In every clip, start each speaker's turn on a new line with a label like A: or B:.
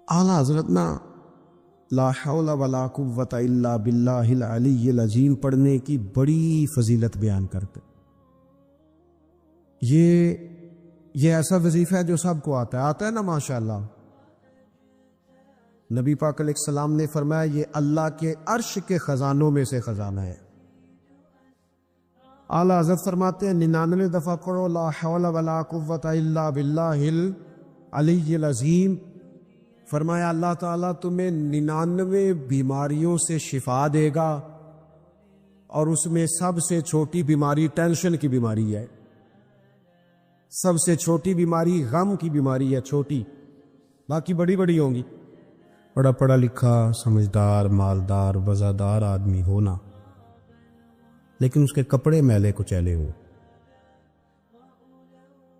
A: اعلیٰ حضرت نا لا حول ولا قوت الا باللہ العلی العظیم پڑھنے کی بڑی فضیلت بیان کرتے. یہ ایسا وظیفہ ہے جو سب کو آتا ہے نا ماشاءاللہ. نبی پاک علیہ السلام نے فرمایا یہ اللہ کے عرش کے خزانوں میں سے خزانہ ہے. اعلیٰ حضرت فرماتے ہیں 99 دفعہ پڑھو لا حول ولا قوت الا باللہ العلی العظیم. فرمایا اللہ تعالیٰ تمہیں 99 بیماریوں سے شفا دے گا، اور اس میں سب سے چھوٹی بیماری ٹینشن کی بیماری ہے، سب سے چھوٹی بیماری غم کی بیماری ہے، چھوٹی، باقی بڑی بڑی ہوں گی. بڑا پڑھا لکھا سمجھدار مالدار وزادار آدمی ہونا، لیکن اس کے کپڑے میلے کچیلے ہوں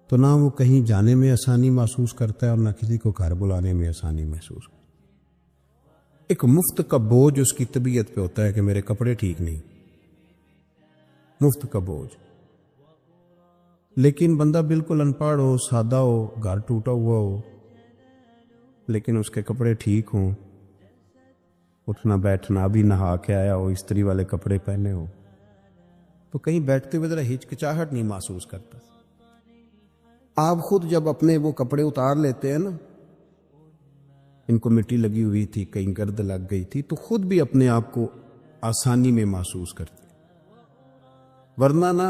A: تو نہ وہ کہیں جانے میں آسانی محسوس کرتا ہے اور نہ کسی کو گھر بلانے میں آسانی محسوس کرتا ہے. ایک مفت کا بوجھ اس کی طبیعت پہ ہوتا ہے کہ میرے کپڑے ٹھیک نہیں، مفت کا بوجھ. لیکن بندہ بالکل ان پڑھ ہو، سادہ ہو، گھر ٹوٹا ہوا ہو، لیکن اس کے کپڑے ٹھیک ہوں، اٹھنا بیٹھنا بھی نہا کے آیا ہو، استری والے کپڑے پہنے ہو، تو کہیں بیٹھتے ہوئے ذرا ہچکچاہٹ نہیں محسوس کرتا. آپ خود جب اپنے وہ کپڑے اتار لیتے ہیں نا، ان کو مٹی لگی ہوئی تھی، کہیں گرد لگ گئی تھی، تو خود بھی اپنے آپ کو آسانی میں محسوس کرتے. ورنہ نا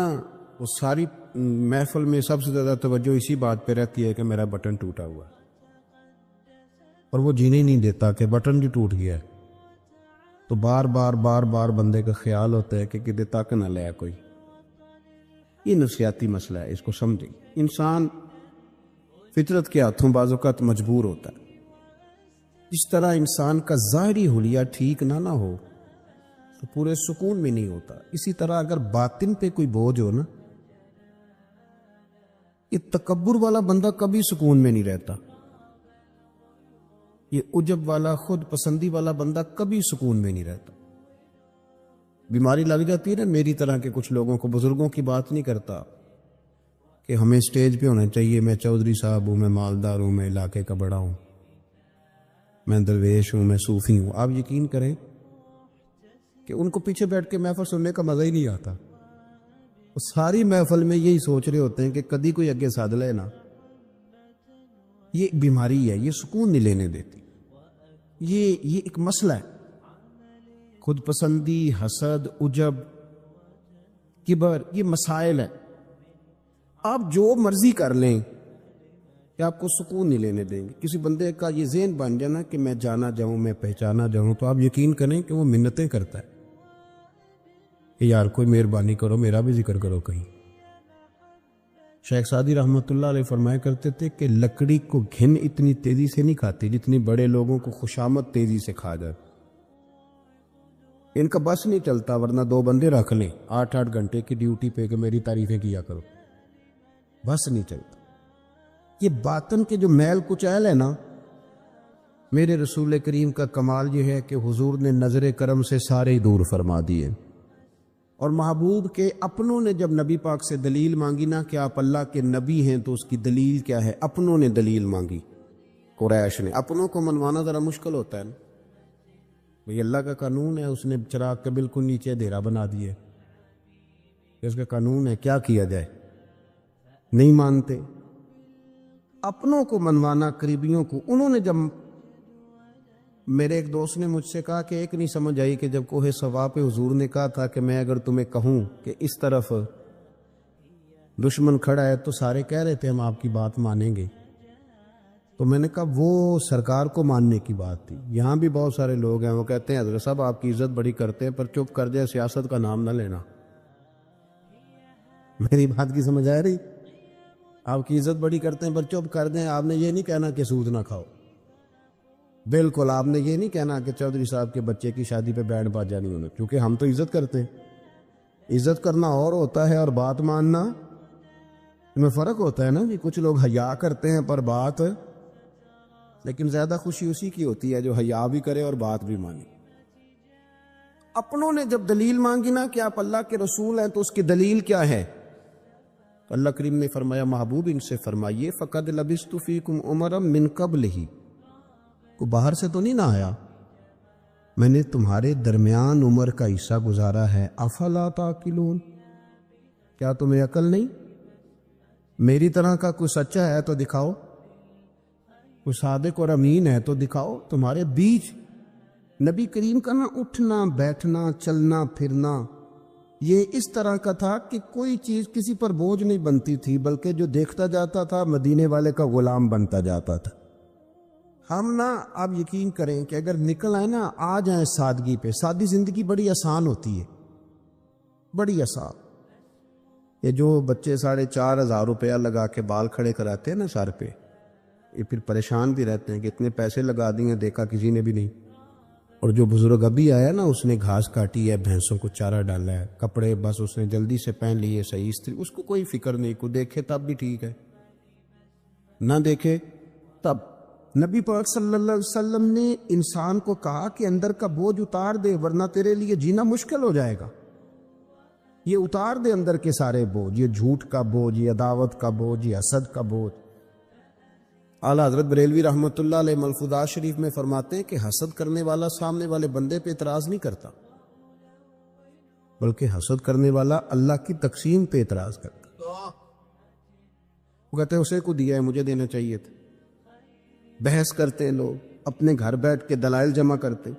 A: وہ ساری محفل میں سب سے زیادہ توجہ اسی بات پہ رہتی ہے کہ میرا بٹن ٹوٹا ہوا ہے، اور وہ جینے نہیں دیتا کہ بٹن جو ٹوٹ گیا ہے. تو بار بار بندے کا خیال ہوتا ہے کہ کدے تک نہ لیا کوئی. یہ نفسیاتی مسئلہ ہے، اس کو سمجھیں. انسان فطرت کے ہاتھوں بعض اوقات مجبور ہوتا ہے. جس طرح انسان کا ظاہری حلیہ ٹھیک نہ ہو تو پورے سکون میں نہیں ہوتا، اسی طرح اگر باطن پہ کوئی بوجھ ہو نا، یہ تکبر والا بندہ کبھی سکون میں نہیں رہتا، یہ عجب والا خود پسندی والا بندہ کبھی سکون میں نہیں رہتا. بیماری لگ جاتی ہے نا میری طرح کے کچھ لوگوں کو، بزرگوں کی بات نہیں کرتا کہ ہمیں اسٹیج پہ ہونا چاہیے، میں چودھری صاحب ہوں، میں مالدار ہوں، میں علاقے کا بڑا ہوں، میں درویش ہوں، میں صوفی ہوں. آپ یقین کریں کہ ان کو پیچھے بیٹھ کے محفل سننے کا مزہ ہی نہیں آتا. وہ ساری محفل میں یہی سوچ رہے ہوتے ہیں کہ کدی کوئی اگے ساتھ لے نا. یہ بیماری ہے، یہ سکون نہیں لینے دیتی. یہ ایک مسئلہ ہے. خود پسندی، حسد، عجب، کبر، یہ مسائل ہیں. آپ جو مرضی کر لیں کہ آپ کو سکون نہیں لینے دیں گے. کسی بندے کا یہ ذہن بن جانا کہ میں جانا جاؤں، میں پہچانا جاؤں، تو آپ یقین کریں کہ وہ منتیں کرتا ہے کہ یار کوئی مہربانی کرو، میرا بھی ذکر کرو کہیں. شیخ سعدی رحمۃ اللہ علیہ فرمایا کرتے تھے کہ لکڑی کو گھن اتنی تیزی سے نہیں کھاتی جتنی بڑے لوگوں کو خوشامد تیزی سے کھا جائے. ان کا بس نہیں چلتا، ورنہ 2 بندے رکھ لیں 8 گھنٹے کی ڈیوٹی پہ کہ میری تعریفیں کیا کرو، بس نہیں چلتا. یہ باطن کے جو میل کچیل ہے نا، میرے رسول کریم کا کمال یہ ہے کہ حضور نے نظر کرم سے سارے دور فرما دیے. اور محبوب کے اپنوں نے جب نبی پاک سے دلیل مانگی نا کہ آپ اللہ کے نبی ہیں، تو اس کی دلیل کیا ہے؟ اپنوں نے دلیل مانگی، قریش نے. اپنوں کو منوانا ذرا مشکل ہوتا ہے نا، بھئی اللہ کا قانون ہے، اس نے چراغ کے بالکل نیچے اندھیرا بنا دیے، اس کا قانون ہے، کیا کیا جائے؟ نہیں مانتے. اپنوں کو منوانا، قریبیوں کو. انہوں نے جب، میرے ایک دوست نے مجھ سے کہا کہ ایک نہیں سمجھ آئی کہ جب کوہ صفا پہ حضور نے کہا تھا کہ میں اگر تمہیں کہوں کہ اس طرف دشمن کھڑا ہے تو سارے کہہ رہے تھے ہم آپ کی بات مانیں گے. تو میں نے کہا وہ سرکار کو ماننے کی بات تھی. یہاں بھی بہت سارے لوگ ہیں وہ کہتے ہیں حضرت صاحب آپ کی عزت بڑی کرتے ہیں، پر چپ کر جائے، سیاست کا نام نہ لینا. میری بات کی سمجھ آ رہی؟ آپ کی عزت بڑی کرتے ہیں پر چپ کر دیں. آپ نے یہ نہیں کہنا کہ سود نہ کھاؤ، بالکل آپ نے یہ نہیں کہنا کہ چودھری صاحب کے بچے کی شادی پہ بینڈ باجا نہیں ہونا، کیونکہ ہم تو عزت کرتے ہیں. عزت کرنا اور ہوتا ہے اور بات ماننا میں فرق ہوتا ہے نا جی. کچھ لوگ حیا کرتے ہیں پر بات، لیکن زیادہ خوشی اسی کی ہوتی ہے جو حیا بھی کرے اور بات بھی مانے. اپنوں نے جب دلیل مانگی نا کہ آپ اللہ کے رسول ہیں، تو اس کی دلیل کیا ہے؟ تو اللہ کریم نے فرمایا محبوب ان سے فرمائیے فَقَدْ لَبِثْتُ فِيكُمْ عُمَرًا مِّن قَبْلِهِ، کوئی باہر سے تو نہیں نہ آیا، میں نے تمہارے درمیان عمر کا حصہ گزارا ہے، افلا تعقلون، کیا تمہیں عقل نہیں؟ میری طرح کا کوئی سچا ہے تو دکھاؤ، کوئی صادق اور امین ہے تو دکھاؤ۔ تمہارے بیچ نبی کریم کا نہ اٹھنا بیٹھنا چلنا پھرنا یہ اس طرح کا تھا کہ کوئی چیز کسی پر بوجھ نہیں بنتی تھی، بلکہ جو دیکھتا جاتا تھا مدینے والے کا غلام بنتا جاتا تھا۔ ہم نا آپ یقین کریں کہ اگر نکل آئے نا آ جائیں سادگی پہ، سادی زندگی بڑی آسان ہوتی ہے، بڑی آسان۔ یہ جو بچے 4,500 روپیہ لگا کے بال کھڑے کراتے ہیں نا سر پہ، یہ پھر پریشان بھی رہتے ہیں کہ اتنے پیسے لگا دیے دیکھا کسی نے بھی نہیں۔ اور جو بزرگ ابھی آیا نا اس نے گھاس کاٹی ہے، بھینسوں کو چارہ ڈالا ہے، کپڑے بس اس نے جلدی سے پہن لیے صحیح استری، اس کو کوئی فکر نہیں، کو دیکھے تب بھی ٹھیک ہے، نہ دیکھے تب۔ نبی پاک صلی اللہ علیہ وسلم نے انسان کو کہا کہ اندر کا بوجھ اتار دے ورنہ تیرے لیے جینا مشکل ہو جائے گا، یہ اتار دے اندر کے سارے بوجھ، یہ جھوٹ کا بوجھ، یہ عداوت کا بوجھ، یہ حسد کا بوجھ۔ اعلیٰ حضرت بریلوی رحمۃ اللہ علیہ ملفوظات شریف میں فرماتے ہیں کہ حسد کرنے والا سامنے والے بندے پہ اعتراض نہیں کرتا، بلکہ حسد کرنے والا اللہ کی تقسیم پہ اعتراض کرتا۔ وہ کہتے ہیں اسے کو دیا ہے مجھے دینا چاہیے تھا۔ بحث کرتے ہیں لوگ، اپنے گھر بیٹھ کے دلائل جمع کرتے۔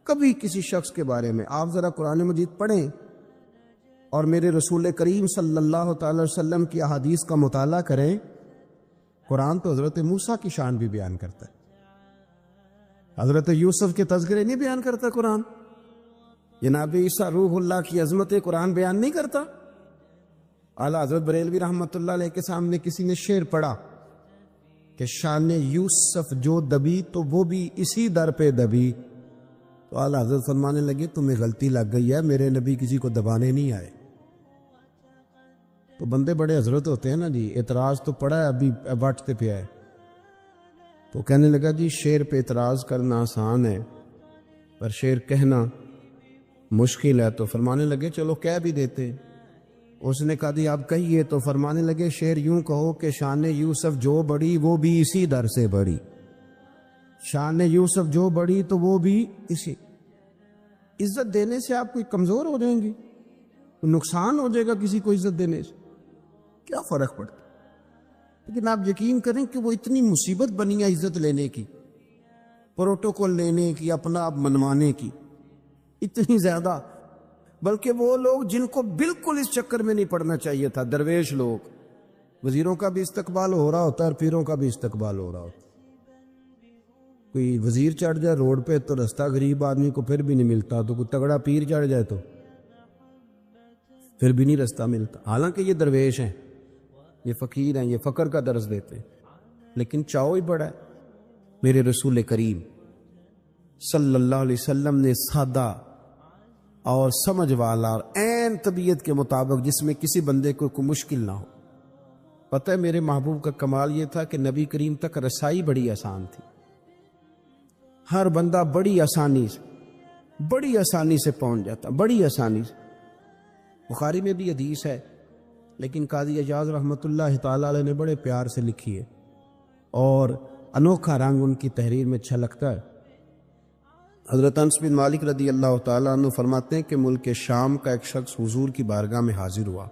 A: کبھی کسی شخص کے بارے میں آپ ذرا قرآن مجید پڑھیں اور میرے رسول کریم صلی اللہ تعالی وسلم کی احادیث کا مطالعہ کریں۔ قرآن تو حضرت موسیٰ کی شان بھی بیان کرتا ہے، حضرت یوسف کے تذکرے نہیں بیان کرتا قرآن، جناب عیسیٰ روح اللہ کی عظمت قرآن بیان نہیں کرتا۔ اعلیٰ حضرت بریلوی رحمۃ اللہ علیہ کے سامنے کسی نے شعر پڑھا کہ شان یوسف جو دبی تو وہ بھی اسی در پہ دبی، تو اعلیٰ حضرت فرمانے لگے تمہیں غلطی لگ گئی ہے، میرے نبی کسی کو دبانے نہیں آئے۔ تو بندے بڑے حضرت ہوتے ہیں نا جی، اعتراض تو پڑا ہے ابھی بانٹتے پہ ہے، تو کہنے لگا جی شعر پہ اعتراض کرنا آسان ہے پر شعر کہنا مشکل ہے، تو فرمانے لگے چلو کہہ بھی دیتے۔ اس نے کہا جی آپ کہیے، تو فرمانے لگے شعر یوں کہو کہ شان یوسف جو بڑی وہ بھی اسی در سے بڑی، شان یوسف جو بڑی تو وہ بھی اسی۔ عزت دینے سے آپ کوئی کمزور ہو جائیں گے، نقصان ہو جائے گا کسی کو عزت دینے سے، کیا فرق پڑتا؟ لیکن آپ یقین کریں کہ وہ اتنی مصیبت بنی ہے عزت لینے کی، پروٹوکول لینے کی، اپنا آپ منوانے کی، اتنی زیادہ، بلکہ وہ لوگ جن کو بالکل اس چکر میں نہیں پڑنا چاہیے تھا، درویش لوگ، وزیروں کا بھی استقبال ہو رہا ہوتا ہے اور پیروں کا بھی استقبال ہو رہا ہوتا ہے۔ کوئی وزیر چڑھ جائے روڈ پہ تو رستہ غریب آدمی کو پھر بھی نہیں ملتا، تو کوئی تگڑا پیر چڑھ جائے تو پھر بھی نہیں رستہ ملتا، حالانکہ یہ درویش ہیں، یہ فقیر ہیں، یہ فقر کا درس دیتے ہیں، لیکن چاؤ ہی بڑا ہے۔ میرے رسول کریم صلی اللہ علیہ وسلم نے سادہ اور سمجھ والا اور عین طبیعت کے مطابق جس میں کسی بندے کو کوئی مشکل نہ ہو۔ پتہ ہے میرے محبوب کا کمال یہ تھا کہ نبی کریم تک رسائی بڑی آسان تھی، ہر بندہ بڑی آسانی سے پہنچ جاتا، بڑی آسانی سے۔ بخاری میں بھی حدیث ہے، لیکن قاضی اعجاز رحمۃ اللہ تعالی علیہ نے بڑے پیار سے لکھی ہے اور انوکھا رنگ ان کی تحریر میں چھلکتا ہے۔ حضرت انس بن مالک رضی اللہ تعالیٰ عنہ فرماتے ہیں کہ ملک شام کا ایک شخص حضور کی بارگاہ میں حاضر ہوا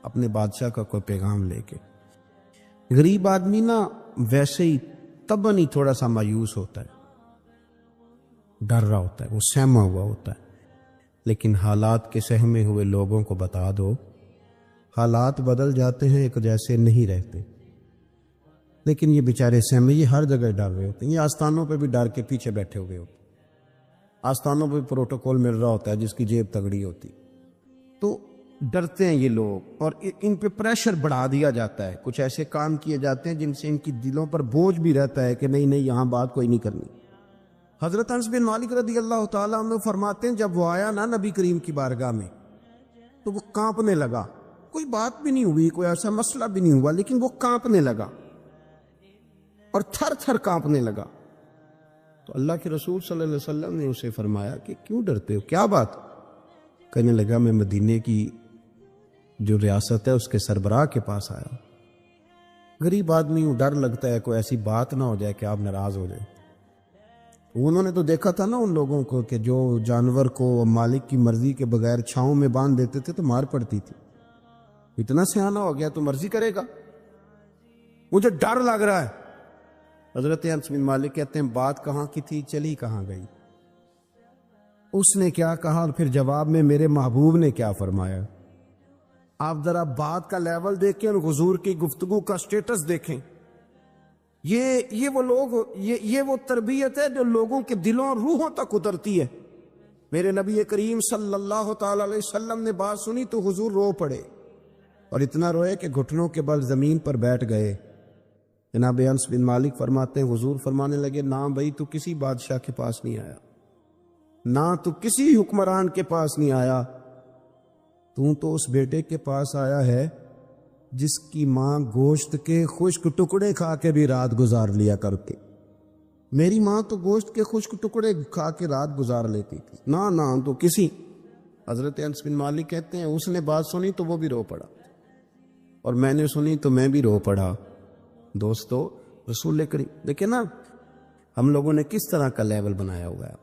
A: اپنے بادشاہ کا کوئی پیغام لے کے۔ غریب آدمی نا ویسے ہی طبعاً ہی تھوڑا سا مایوس ہوتا ہے، ڈر رہا ہوتا ہے، وہ سہما ہوا ہوتا ہے، لیکن حالات کے سہمے ہوئے لوگوں کو بتا دو حالات بدل جاتے ہیں، ایک جیسے نہیں رہتے۔ لیکن یہ بیچارے سہمے، یہ ہر جگہ ڈر رہے ہوتے ہیں، یہ آستانوں پہ بھی ڈر کے پیچھے بیٹھے ہوئے ہوتے ہیں، آستانوں پہ پروٹوکول مل رہا ہوتا ہے جس کی جیب تگڑی ہوتی، تو ڈرتے ہیں یہ لوگ، اور ان پہ پریشر بڑھا دیا جاتا ہے، کچھ ایسے کام کیے جاتے ہیں جن سے ان کی دلوں پر بوجھ بھی رہتا ہے کہ نہیں یہاں بات کوئی نہیں کرنی۔ حضرت انس بن مالک رضی اللہ تعالیٰ عنہ فرماتے ہیں جب وہ آیا نا نبی کریم کی بارگاہ میں تو وہ کانپنے لگا، کوئی بات بھی نہیں ہوئی، کوئی ایسا مسئلہ بھی نہیں ہوا، لیکن وہ کانپنے لگا اور تھر تھر کانپنے لگا۔ تو اللہ کے رسول صلی اللہ علیہ وسلم نے اسے فرمایا کہ کیوں ڈرتے ہو، کیا بات؟ کہنے لگا میں مدینے کی جو ریاست ہے اس کے سربراہ کے پاس آیا، غریب آدمی ہوں، ڈر لگتا ہے کوئی ایسی بات نہ ہو جائے کہ آپ ناراض ہو جائیں۔ انہوں نے تو دیکھا تھا نا ان لوگوں کو کہ جو جانور کو مالک کی مرضی کے بغیر چھاؤں میں باندھ دیتے تھے تو مار پڑتی تھی. اتنا سیانا ہو گیا تو مرضی کرے گا, مجھے ڈر لگ رہا ہے. حضرت انس بن مالک کہتے ہیں بات کہاں کی تھی, چلی کہاں گئی. اس نے کیا کہا اور پھر جواب میں میرے محبوب نے کیا فرمایا. آپ ذرا بات کا لیول دیکھیں اور حضور کی گفتگو کا سٹیٹس دیکھیں. یہ وہ لوگ, یہ وہ تربیت ہے جو لوگوں کے دلوں اور روحوں تک اترتی ہے. میرے نبی کریم صلی اللہ تعالی علیہ وسلم نے بات سنی تو حضور رو پڑے, اور اتنا روئے کہ گھٹنوں کے بل زمین پر بیٹھ گئے. جناب انس بن مالک فرماتے ہیں حضور فرمانے لگے نہ بھائی تو کسی بادشاہ کے پاس نہیں آیا, نہ تو کسی حکمران کے پاس نہیں آیا, تو اس بیٹے کے پاس آیا ہے جس کی ماں گوشت کے خشک ٹکڑے کھا کے بھی رات گزار لیا کرتے. میری ماں تو گوشت کے خشک ٹکڑے کھا کے رات گزار لیتی تھی, نہ تو کسی. حضرت انس بن مالک کہتے ہیں اس نے بات سنی تو وہ بھی رو پڑا, اور میں نے سنی تو میں بھی رو پڑا. دوستو, رسول کریم دیکھیں نا ہم لوگوں نے کس طرح کا لیول بنایا ہوا ہے.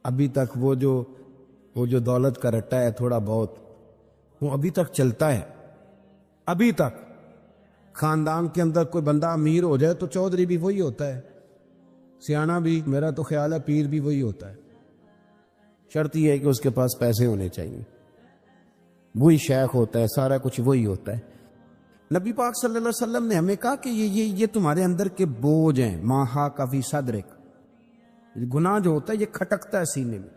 A: ابھی تک وہ جو دولت کا رٹا ہے تھوڑا بہت, وہ ابھی تک چلتا ہے. ابھی تک خاندان کے اندر کوئی بندہ امیر ہو جائے تو چودھری بھی وہی ہوتا ہے, سیانا بھی, میرا تو خیال ہے پیر بھی وہی ہوتا ہے. شرط یہ ہے کہ اس کے پاس پیسے ہونے چاہیے, وہی شیخ ہوتا ہے, سارا کچھ وہی ہوتا ہے. نبی پاک صلی اللہ علیہ وسلم نے ہمیں کہا کہ یہ تمہارے اندر کے بوجھ ہیں. ماہا کفی صدرک, گناہ جو ہوتا ہے یہ کھٹکتا ہے سینے میں,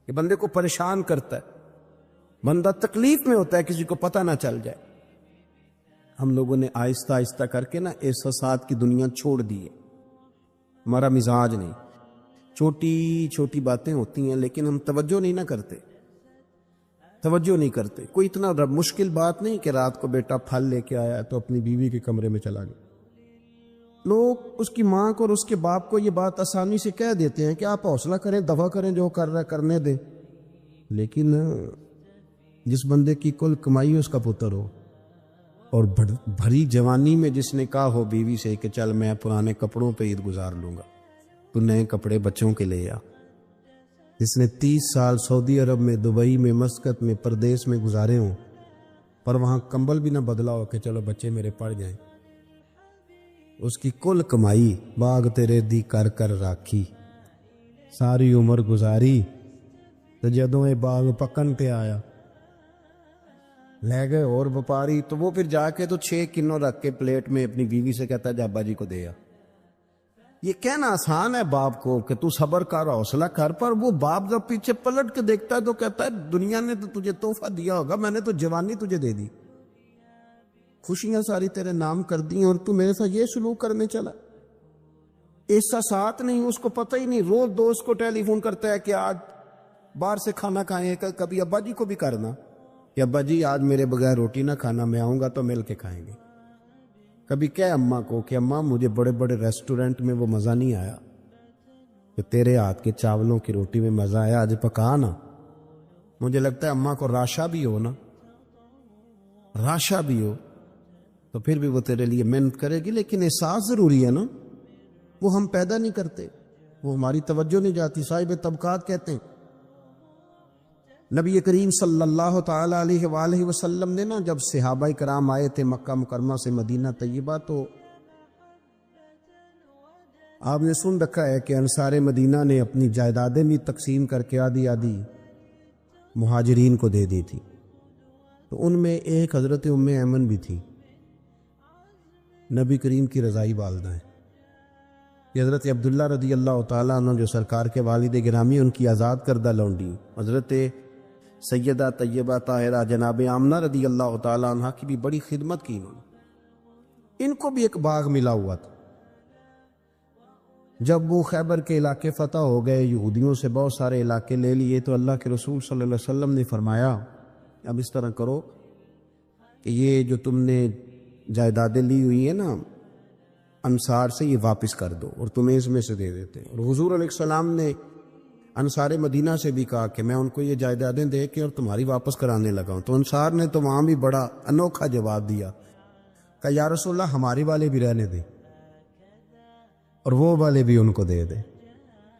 A: یہ بندے کو پریشان کرتا ہے, بندہ تکلیف میں ہوتا ہے کسی کو پتہ نہ چل جائے. ہم لوگوں نے آہستہ آہستہ کر کے نا احساسات کی دنیا چھوڑ دی ہے. ہمارا مزاج نہیں, چھوٹی چھوٹی باتیں ہوتی ہیں لیکن ہم توجہ نہیں کرتے. کوئی اتنا مشکل بات نہیں کہ رات کو بیٹا پھل لے کے آیا تو اپنی بیوی کے کمرے میں چلا گیا. لوگ اس کی ماں کو اور اس کے باپ کو یہ بات آسانی سے کہہ دیتے ہیں کہ آپ حوصلہ کریں, دفع کریں, جو کر رہا ہے کرنے دیں. لیکن جس بندے کی کل کمائی اس کا پتر ہو, اور بھری جوانی میں جس نے کہا ہو بیوی سے کہ چل میں پرانے کپڑوں پہ عید گزار لوں گا, تو نئے کپڑے بچوں کے لے آ. جس نے 30 سال سعودی عرب میں, دبئی میں, مسقط میں, پردیس میں گزارے ہوں, پر وہاں کمبل بھی نہ بدلا ہو کہ چلو بچے میرے پڑ جائیں. اس کی کل کمائی باغ تیرے دی کر کر راکھی, ساری عمر گزاری, تو جدوں یہ باغ پکن پہ آیا لے گئے اور وپاری, تو وہ پھر جا کے تو 6 کنوں رکھ کے پلیٹ میں اپنی بیوی سے کہتا ہے جا ابا جی کو دے آ. یہ کہنا آسان ہے باپ کو کہ تو صبر کر, حوصلہ کر, پر وہ باپ جب پیچھے پلٹ کے دیکھتا ہے تو کہتا ہے دنیا نے تو تجھے تحفہ دیا ہوگا, میں نے تو جوانی تجھے دے دی, خوشیاں ساری تیرے نام کر دی اور تو میرے ساتھ یہ سلوک کرنے چلا. احساسات نہیں, اس کو پتہ ہی نہیں. روز دوست کو ٹیلی فون کرتا ہے کہ آج باہر سے کھانا کھائیں, کبھی ابا جی کو بھی کرنا کہ ابا جی آج میرے بغیر روٹی نہ کھانا, میں آؤں گا تو مل کے کھائیں گے. کبھی کہہ اماں کو کہ اماں مجھے بڑے بڑے ریسٹورنٹ میں وہ مزہ نہیں آیا کہ تیرے ہاتھ کے چاولوں کی روٹی میں مزہ آیا, آج پکا نا. مجھے لگتا ہے اماں کو راشا بھی ہو نا, راشا بھی ہو تو پھر بھی وہ تیرے لیے محنت کرے گی. لیکن احساس ضروری ہے نا, وہ ہم پیدا نہیں کرتے, وہ ہماری توجہ نہیں جاتی. صاحب طبقات کہتے ہیں نبی کریم صلی اللہ تعالی علیہ وآلہ وسلم نے نا جب صحابہ کرام آئے تھے مکہ مکرمہ سے مدینہ طیبہ, تو آپ نے سن رکھا ہے کہ انصار مدینہ نے اپنی جائیدادیں بھی تقسیم کر کے آدھی مہاجرین کو دے دی تھی. تو ان میں ایک حضرت ام ایمن بھی تھی, نبی کریم کی رضائی والدہ ہیں. یہ حضرت عبداللہ رضی اللہ تعالیٰ عنہ جو سرکار کے والد گرامی, ان کی آزاد کردہ لونڈی. حضرت سیدہ طیبہ طاہرہ جناب آمنہ رضی اللہ تعالیٰ عنہ کی بھی بڑی خدمت کی انہوں نے. ان کو بھی ایک باغ ملا ہوا تھا. جب وہ خیبر کے علاقے فتح ہو گئے, یہودیوں سے بہت سارے علاقے لے لیے, تو اللہ کے رسول صلی اللہ علیہ وسلم نے فرمایا اب اس طرح کرو کہ یہ جو تم نے جائیدادیں لی ہوئی ہیں نا انصار سے, یہ واپس کر دو اور تمہیں اس میں سے دے دیتے ہیں. اور حضور علیہ السلام نے انصار مدینہ سے بھی کہا کہ میں ان کو یہ جائیدادیں دے کے اور تمہاری واپس کرانے لگا ہوں. تو انصار نے تو وہاں بھی بڑا انوکھا جواب دیا کہ یا رسول اللہ ہماری والے بھی رہنے دیں اور وہ والے بھی ان کو دے دیں.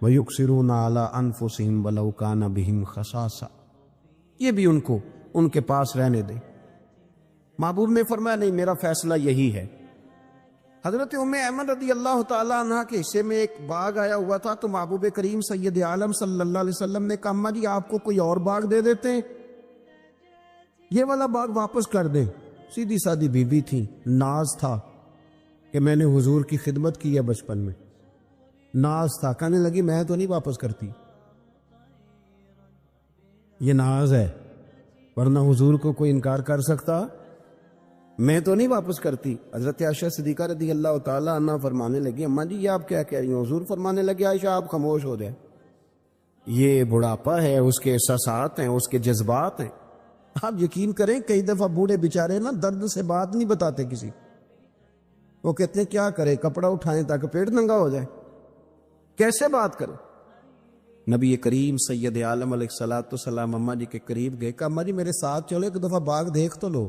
A: وَيُؤْثِرُونَ عَلَىٰ أَنفُسِهِمْ وَلَوْ كَانَ بِهِمْ خَصَاصَةٌ، یہ بھی ان کے پاس رہنے دیں۔ محبوب نے فرمایا نہیں، میرا فیصلہ یہی ہے۔ حضرت ام ایمن رضی اللہ تعالیٰ عنہ کے حصے میں ایک باغ آیا ہوا تھا، تو محبوب کریم سید عالم صلی اللہ علیہ وسلم نے کہا اماں جی آپ کو کوئی اور باغ دے دیتے ہیں، یہ والا باغ واپس کر دیں۔ سیدھی سادی بیوی تھی، ناز تھا کہ میں نے حضور کی خدمت کی ہے بچپن میں، ناز تھا، کہنے لگی میں تو نہیں واپس کرتی، یہ ناز ہے، ورنہ حضور کو کوئی انکار کر سکتا؟ میں تو نہیں واپس کرتی۔ حضرت عائشہ صدیقہ رضی اللہ تعالیٰ عنہ فرمانے لگی اماں جی یہ آپ کیا کہہ رہی ہیں؟ حضور فرمانے لگے عائشہ آپ خاموش ہو جائیں، یہ بڑھاپا ہے، اس کے احساسات ہیں، اس کے جذبات ہیں۔ آپ یقین کریں کئی دفعہ بوڑھے بیچارے نا درد سے بات نہیں بتاتے کسی، وہ کہتے ہیں کیا کرے، کپڑا اٹھائیں تاکہ پیٹ ننگا ہو جائے، کیسے بات کریں؟ نبی کریم سید عالم علیہ الصلوۃ والسلام اماں جی کے قریب گئے، کہا اماں جی میرے ساتھ چلو ایک دفعہ باغ دیکھ تو لو۔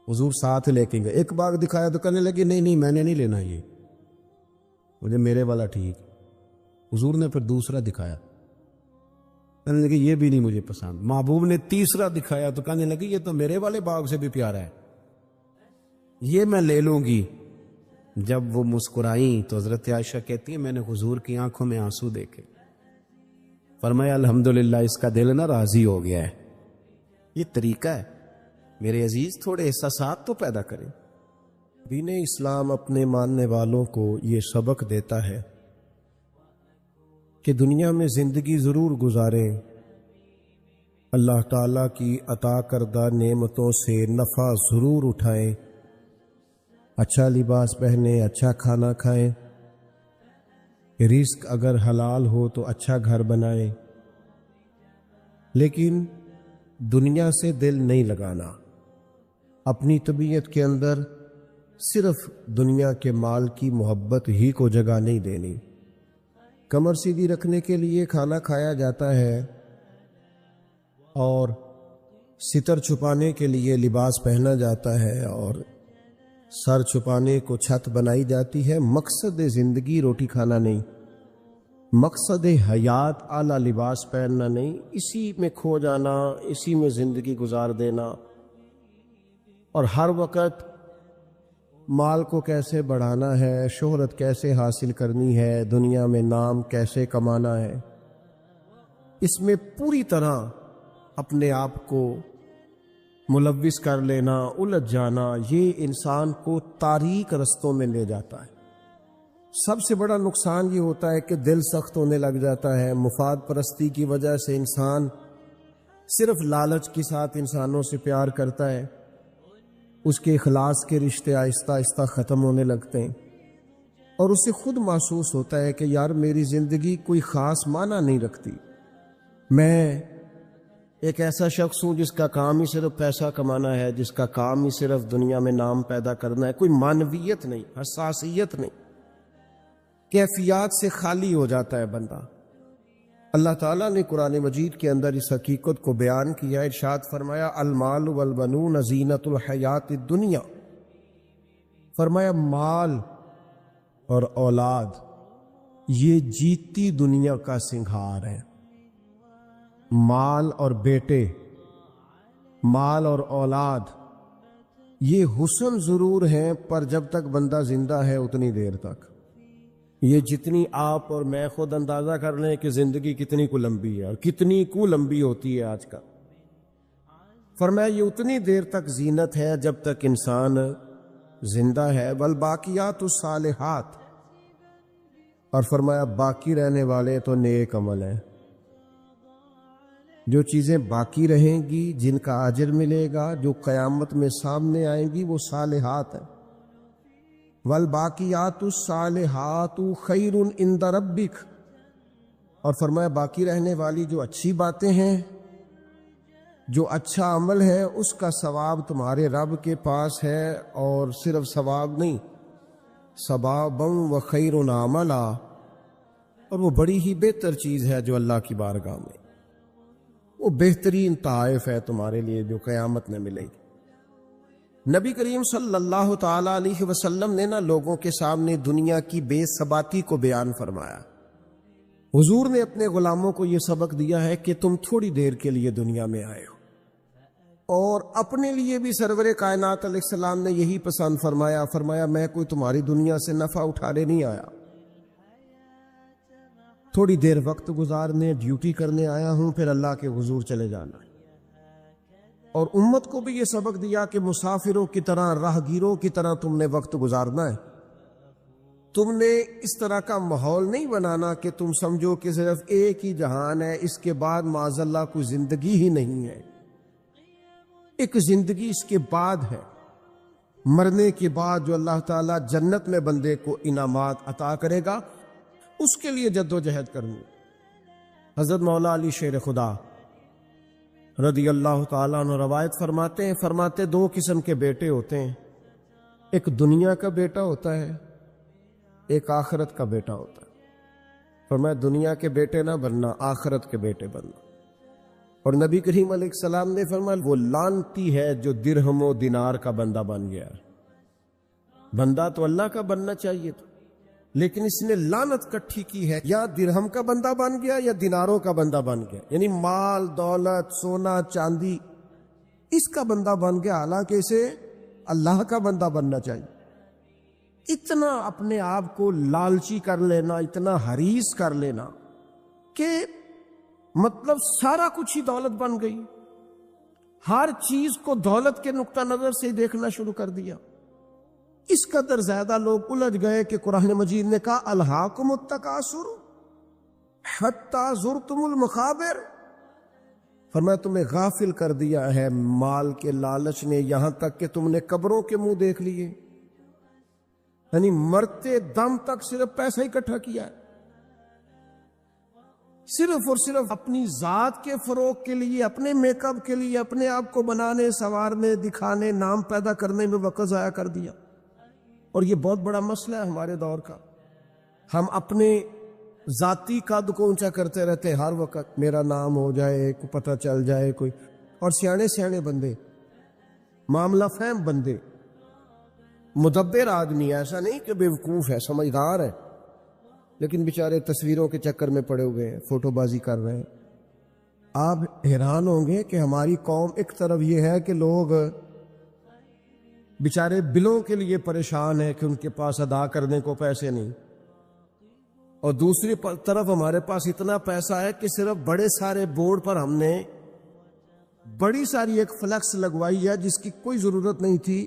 A: حضور ساتھ لے کے گئے، ایک باغ دکھایا تو کہنے لگی نہیں میں نے نہیں لینا، یہ مجھے میرے والا ٹھیک۔ حضور نے پھر دوسرا دکھایا، کہنے لگی یہ بھی نہیں مجھے پسند۔ محبوب نے تیسرا دکھایا تو کہنے لگی یہ تو میرے والے باغ سے بھی پیارا ہے، یہ میں لے لوں گی۔ جب وہ مسکرائیں تو حضرت عائشہ کہتی ہیں میں نے حضور کی آنکھوں میں آنسو دیکھے، فرمایا الحمدللہ اس کا دل نہ راضی ہو گیا ہے۔ یہ طریقہ ہے میرے عزیز، تھوڑے احساسات تو پیدا کریں۔ دین اسلام اپنے ماننے والوں کو یہ سبق دیتا ہے کہ دنیا میں زندگی ضرور گزاریں، اللہ تعالیٰ کی عطا کردہ نعمتوں سے نفع ضرور اٹھائیں، اچھا لباس پہنیں، اچھا کھانا کھائیں، رزق اگر حلال ہو تو اچھا گھر بنائیں، لیکن دنیا سے دل نہیں لگانا، اپنی طبیعت کے اندر صرف دنیا کے مال کی محبت ہی کو جگہ نہیں دینی۔ کمر سیدھی رکھنے کے لیے کھانا کھایا جاتا ہے اور ستر چھپانے کے لیے لباس پہنا جاتا ہے اور سر چھپانے کو چھت بنائی جاتی ہے۔ مقصد زندگی روٹی کھانا نہیں، مقصد حیات اعلیٰ لباس پہننا نہیں، اسی میں کھو جانا، اسی میں زندگی گزار دینا، اور ہر وقت مال کو کیسے بڑھانا ہے، شہرت کیسے حاصل کرنی ہے، دنیا میں نام کیسے کمانا ہے، اس میں پوری طرح اپنے آپ کو ملوث کر لینا، الجھ جانا، یہ انسان کو تاریک رستوں میں لے جاتا ہے۔ سب سے بڑا نقصان یہ ہوتا ہے کہ دل سخت ہونے لگ جاتا ہے، مفاد پرستی کی وجہ سے انسان صرف لالچ کے ساتھ انسانوں سے پیار کرتا ہے، اس کے اخلاص کے رشتے آہستہ آہستہ ختم ہونے لگتے ہیں، اور اسے خود محسوس ہوتا ہے کہ یار میری زندگی کوئی خاص معنی نہیں رکھتی، میں ایک ایسا شخص ہوں جس کا کام ہی صرف پیسہ کمانا ہے، جس کا کام ہی صرف دنیا میں نام پیدا کرنا ہے، کوئی معنویت نہیں، حساسیت نہیں، کیفیات سے خالی ہو جاتا ہے بندہ۔ اللہ تعالیٰ نے قرآن مجید کے اندر اس حقیقت کو بیان کیا، ارشاد فرمایا المال والبنون زینت الحیات الدنیا، فرمایا مال اور اولاد یہ جیتی دنیا کا سنگھار ہے۔ مال اور بیٹے، مال اور اولاد یہ حسن ضرور ہیں، پر جب تک بندہ زندہ ہے اتنی دیر تک، یہ جتنی آپ اور میں خود اندازہ کر لیں کہ زندگی کتنی کو لمبی ہے اور کتنی کو لمبی ہوتی ہے آج کل، فرمایا یہ اتنی دیر تک زینت ہے جب تک انسان زندہ ہے، والباقیات الصالحات، اور فرمایا باقی رہنے والے تو نیک عمل ہیں، جو چیزیں باقی رہیں گی، جن کا اجر ملے گا، جو قیامت میں سامنے آئیں گی، وہ صالحات ہیں۔ والباقیات الصالحات خیر عند ربک، اور فرمایا باقی رہنے والی جو اچھی باتیں ہیں، جو اچھا عمل ہے، اس کا ثواب تمہارے رب کے پاس ہے، اور صرف ثواب نہیں، ثوابا و خیر عملا، اور وہ بڑی ہی بہتر چیز ہے جو اللہ کی بارگاہ میں، وہ بہترین تحائف ہے تمہارے لیے جو قیامت میں ملے گی۔ نبی کریم صلی اللہ تعالی علیہ وسلم نے لوگوں کے سامنے دنیا کی بے ثباتی کو بیان فرمایا، حضور نے اپنے غلاموں کو یہ سبق دیا ہے کہ تم تھوڑی دیر کے لیے دنیا میں آئے ہو، اور اپنے لیے بھی سرور کائنات علیہ السلام نے یہی پسند فرمایا، فرمایا میں کوئی تمہاری دنیا سے نفع اٹھانے نہیں آیا، تھوڑی دیر وقت گزارنے، ڈیوٹی کرنے آیا ہوں، پھر اللہ کے حضور چلے جانا ہے۔ اور امت کو بھی یہ سبق دیا کہ مسافروں کی طرح، راہگیروں کی طرح تم نے وقت گزارنا ہے۔ تم نے اس طرح کا ماحول نہیں بنانا کہ تم سمجھو کہ صرف ایک ہی جہان ہے، اس کے بعد معاذ اللہ کوئی زندگی ہی نہیں ہے۔ ایک زندگی اس کے بعد ہے، مرنے کے بعد جو اللہ تعالیٰ جنت میں بندے کو انعامات عطا کرے گا، اس کے لیے جد و جہد کرنی۔ حضرت مولا علی شیر خدا رضی اللہ تعالیٰ عنہ روایت فرماتے دو قسم کے بیٹے ہوتے ہیں، ایک دنیا کا بیٹا ہوتا ہے، ایک آخرت کا بیٹا ہوتا ہے۔ فرمایا دنیا کے بیٹے نہ بننا، آخرت کے بیٹے بننا۔ اور نبی کریم علیہ السلام نے فرمایا وہ لعنتی ہے جو درہم و دینار کا بندہ بن گیا۔ بندہ تو اللہ کا بننا چاہیے تھا، لیکن اس نے لعنت کٹھی کی ہے، یا درہم کا بندہ بن گیا یا دیناروں کا بندہ بن گیا، یعنی مال دولت سونا چاندی اس کا بندہ بن گیا، حالانکہ اسے اللہ کا بندہ بننا چاہیے۔ اتنا اپنے آپ کو لالچی کر لینا، اتنا حریص کر لینا کہ مطلب سارا کچھ ہی دولت بن گئی، ہر چیز کو دولت کے نقطہ نظر سے دیکھنا شروع کر دیا۔ اس قدر زیادہ لوگ الجھ گئے کہ قرآن مجید نے کہا الہاکم التکاثر حتی زرتم المقابر، فرمایا تمہیں غافل کر دیا ہے مال کے لالچ نے، یہاں تک کہ تم نے قبروں کے منہ دیکھ لیے، یعنی مرتے دم تک صرف پیسہ اکٹھا کیا ہے، صرف اور صرف اپنی ذات کے فروغ کے لیے، اپنے میک اپ کے لیے، اپنے آپ کو بنانے سنوارنے دکھانے نام پیدا کرنے میں وقت ضائع کر دیا۔ اور یہ بہت بڑا مسئلہ ہے ہمارے دور کا، ہم اپنے ذاتی قد کو اونچا کرتے رہتے ہر وقت، میرا نام ہو جائے، کو پتہ چل جائے کوئی، اور سیانے بندے، معاملہ فہم بندے، مدبر آدمی، ایسا نہیں کہ بیوقوف ہے، سمجھدار ہے، لیکن بیچارے تصویروں کے چکر میں پڑے ہوئے ہیں، فوٹو بازی کر رہے ہیں۔ آپ حیران ہوں گے کہ ہماری قوم ایک طرف یہ ہے کہ لوگ بیچارے بلوں کے لیے پریشان ہیں کہ ان کے پاس ادا کرنے کو پیسے نہیں، اور دوسری طرف ہمارے پاس اتنا پیسہ ہے کہ صرف بڑے سارے بورڈ پر ہم نے بڑی ساری ایک فلیکس لگوائی ہے جس کی کوئی ضرورت نہیں تھی،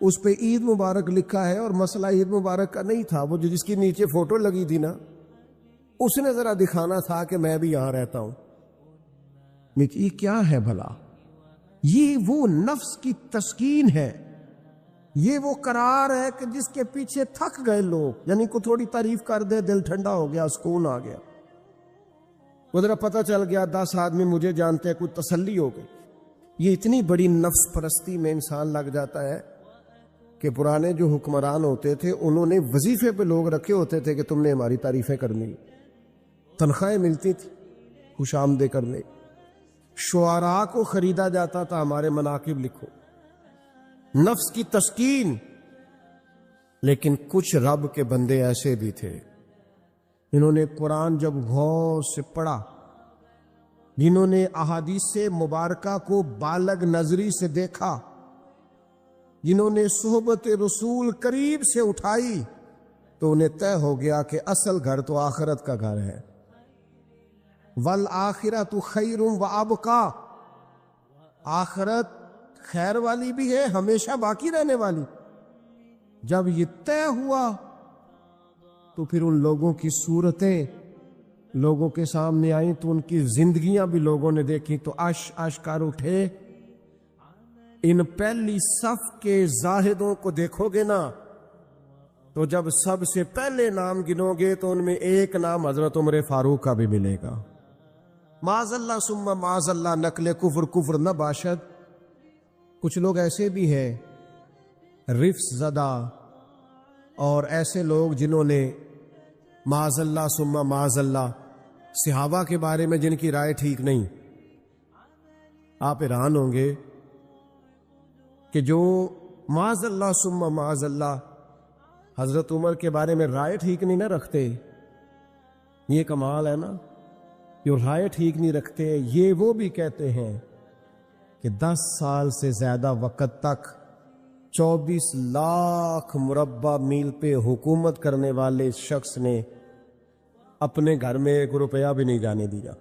A: اس پہ عید مبارک لکھا ہے، اور مسئلہ عید مبارک کا نہیں تھا، وہ جس کی نیچے فوٹو لگی تھی نا، اس نے ذرا دکھانا تھا کہ میں بھی یہاں رہتا ہوں۔ یہ کیا ہے بھلا؟ یہ وہ نفس کی تسکین ہے، یہ وہ قرار ہے کہ جس کے پیچھے تھک گئے لوگ، یعنی کو تھوڑی تعریف کر دے دل ٹھنڈا ہو گیا، سکون آ گیا، وہ ذرا پتہ چل گیا 10 آدمی مجھے جانتے ہیں، کوئی تسلی ہو گئی۔ یہ اتنی بڑی نفس پرستی میں انسان لگ جاتا ہے کہ پرانے جو حکمران ہوتے تھے انہوں نے وظیفے پہ لوگ رکھے ہوتے تھے کہ تم نے ہماری تعریفیں کرنی، تنخواہیں ملتی تھی خوش آمدید کرنے، شعراء کو خریدا جاتا تھا ہمارے مناقب لکھو، نفس کی تسکین۔ لیکن کچھ رب کے بندے ایسے بھی تھے جنہوں نے قرآن جب غور سے پڑھا، جنہوں نے احادیث مبارکہ کو بالغ نظری سے دیکھا، جنہوں نے صحبت رسول قریب سے اٹھائی، تو انہیں طے ہو گیا کہ اصل گھر تو آخرت کا گھر ہے۔ والآخرۃ خیر وابقیٰ، آخرت خیر والی بھی ہے، ہمیشہ باقی رہنے والی۔ جب یہ طے ہوا تو پھر ان لوگوں کی صورتیں لوگوں کے سامنے آئیں، تو ان کی زندگیاں بھی لوگوں نے دیکھی، تو عش کر اٹھے۔ ان پہلی صف کے زاہدوں کو دیکھو گے نا، تو جب سب سے پہلے نام گنو گے تو ان میں ایک نام حضرت عمر فاروق کا بھی ملے گا۔ معاذ اللہ ثم معاذ اللہ، نقل کفر نہ باشد۔ کچھ لوگ ایسے بھی ہیں رفس زدہ، اور ایسے لوگ جنہوں نے معاذ اللہ ثم معاذ اللہ صحابہ کے بارے میں جن کی رائے ٹھیک نہیں۔ آپ حیران ہوں گے کہ جو معاذ اللہ ثم معاذ اللہ حضرت عمر کے بارے میں رائے ٹھیک نہیں نہ رکھتے،
B: یہ کمال ہے نا، جو رائے ٹھیک نہیں رکھتے یہ وہ بھی کہتے ہیں کہ 10 سال سے زیادہ وقت تک 24 لاکھ مربع میل پہ حکومت کرنے والے شخص نے اپنے گھر میں 1 روپیہ بھی نہیں جانے دیا.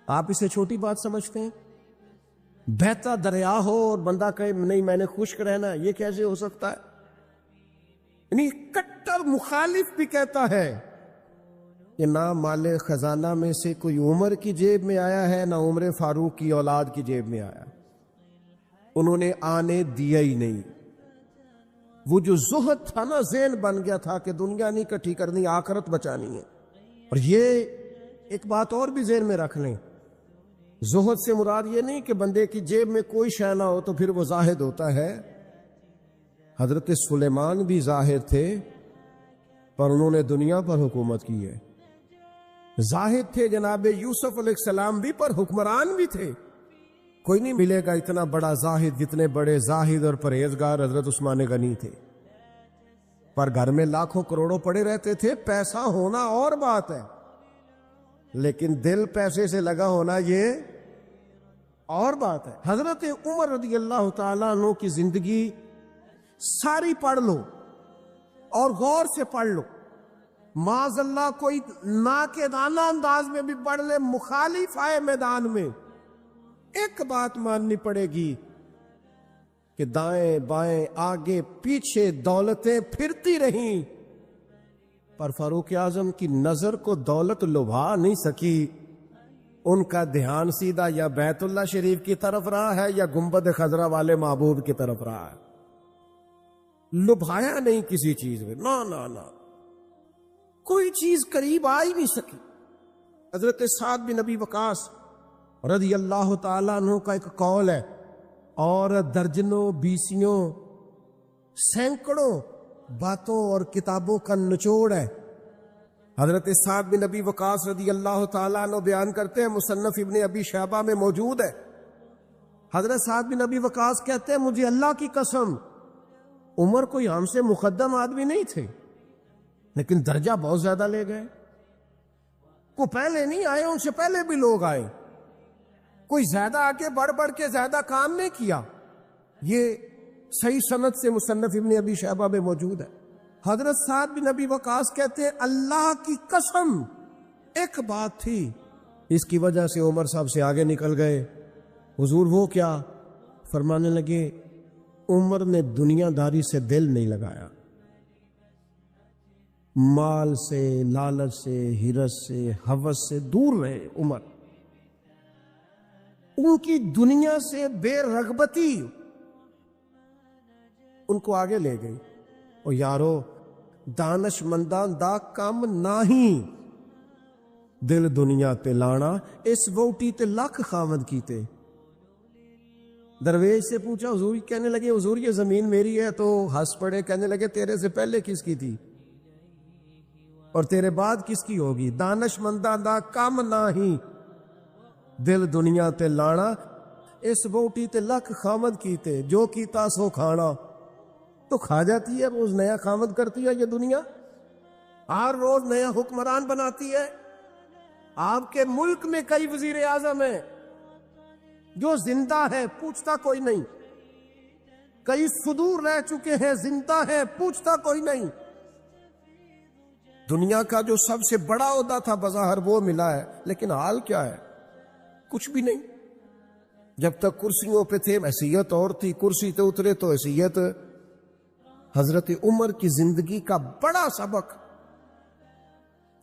B: آپ اسے چھوٹی بات سمجھتے ہیں؟ بہتا دریا ہو اور بندہ کہے نہیں میں نے خشک رہنا ہے، یہ کیسے ہو سکتا ہے؟ یعنی کٹر مخالف بھی کہتا ہے کہ نہ مال خزانہ میں سے کوئی عمر کی جیب میں آیا ہے، نہ عمر فاروق کی اولاد کی جیب میں آیا، انہوں نے آنے دیا ہی نہیں. وہ جو زہد تھا نا، ذہن بن گیا تھا کہ دنیا نہیں اکٹھی کرنی، آخرت بچانی ہے. اور یہ ایک بات اور بھی ذہن میں رکھ لیں، زہد سے مراد یہ نہیں کہ بندے کی جیب میں کوئی شے نہ ہو تو پھر وہ زاہد ہوتا ہے. حضرت سلیمان بھی زاہد تھے پر انہوں نے دنیا پر حکومت کی ہے. زاہد تھے جناب یوسف علیہ السلام بھی، پر حکمران بھی تھے. کوئی نہیں ملے گا اتنا بڑا زاہد جتنے بڑے زاہد اور پرہیزگار حضرت عثمان غنی تھے. پر گھر میں لاکھوں کروڑوں پڑے رہتے تھے. پیسہ ہونا اور بات ہے، لیکن دل پیسے سے لگا ہونا یہ اور بات ہے. حضرت عمر رضی اللہ تعالیٰ عنہ کی زندگی ساری پڑھ لو اور غور سے پڑھ لو. معاذ اللہ کوئی ناقدانہ انداز میں بھی پڑھ لے، مخالف آئے میدان میں، ایک بات ماننی پڑے گی کہ دائیں بائیں آگے پیچھے دولتیں پھرتی رہیں، پر فاروق اعظم کی نظر کو دولت لبھا نہیں سکی. ان کا دھیان سیدھا یا بیت اللہ شریف کی طرف رہا ہے یا گنبد خضرا والے محبوب کی طرف رہا ہے. لبھایا نہیں کسی چیز میں، نہ کوئی چیز قریب آ ہی نہیں سکی. حضرت سعد بن ابی وقاص رضی اللہ تعالیٰ عنہ کا ایک قول ہے، اور درجنوں بیسیوں سینکڑوں باتوں اور کتابوں کا نچوڑ ہے. حضرت سعد بن ابی وقاص رضی اللہ تعالیٰ عنہ بیان کرتے ہیں، مصنف ابن ابی شیبہ میں موجود ہے. حضرت سعد بن ابی وقاص کہتے ہیں مجھے اللہ کی قسم عمر کوئی ہم سے مقدم آدمی نہیں تھے، لیکن درجہ بہت زیادہ لے گئے. وہ پہلے نہیں آئے، ان سے پہلے بھی لوگ آئے. کوئی زیادہ آگے بڑھ کے زیادہ کام نہیں کیا. یہ صحیح سند سے مصنف ابن ابی شیبہ میں موجود ہے. حضرت سعد بن ابی وقاص کہتے ہیں اللہ کی قسم ایک بات تھی، اس کی وجہ سے عمر صاحب سے آگے نکل گئے. حضور وہ کیا؟ فرمانے لگے عمر نے دنیا داری سے دل نہیں لگایا، مال سے، لالچ سے، ہرس سے، ہوس سے دور رہے. عمر ان کی دنیا سے بے رغبتی ان کو آگے لے گئی. اور یارو دانش منداں دا کم نہیں، دل دنیا تے لانا، اس ووٹی تے لکھ خامد کیتے. درویش سے پوچھا، حضور کہنے لگے حضور یہ زمین میری ہے، تو ہنس پڑے، کہنے لگے تیرے سے پہلے کس کی تھی اور تیرے بعد کس کی ہوگی؟ دانش منداں دا کم نہیں، دل دنیا تے لانا، اس ووٹی تے لکھ خامد کیتے، جو کیتا سو کھانا. تو کھا جاتی ہے، روز نیا خامد کرتی ہے یہ دنیا، ہر روز نیا حکمران بناتی ہے. آپ کے ملک میں کئی وزیر اعظم ہیں، جو زندہ ہے پوچھتا کوئی نہیں. کئی صدور رہ چکے ہیں، زندہ ہے پوچھتا کوئی نہیں. دنیا کا جو سب سے بڑا عہدہ تھا بظاہر وہ ملا ہے، لیکن حال کیا ہے؟ کچھ بھی نہیں. جب تک کرسیوں پہ تھے حیثیت اور تھی، کرسی تے اترے تو حیثیت. حضرت عمر کی زندگی کا بڑا سبق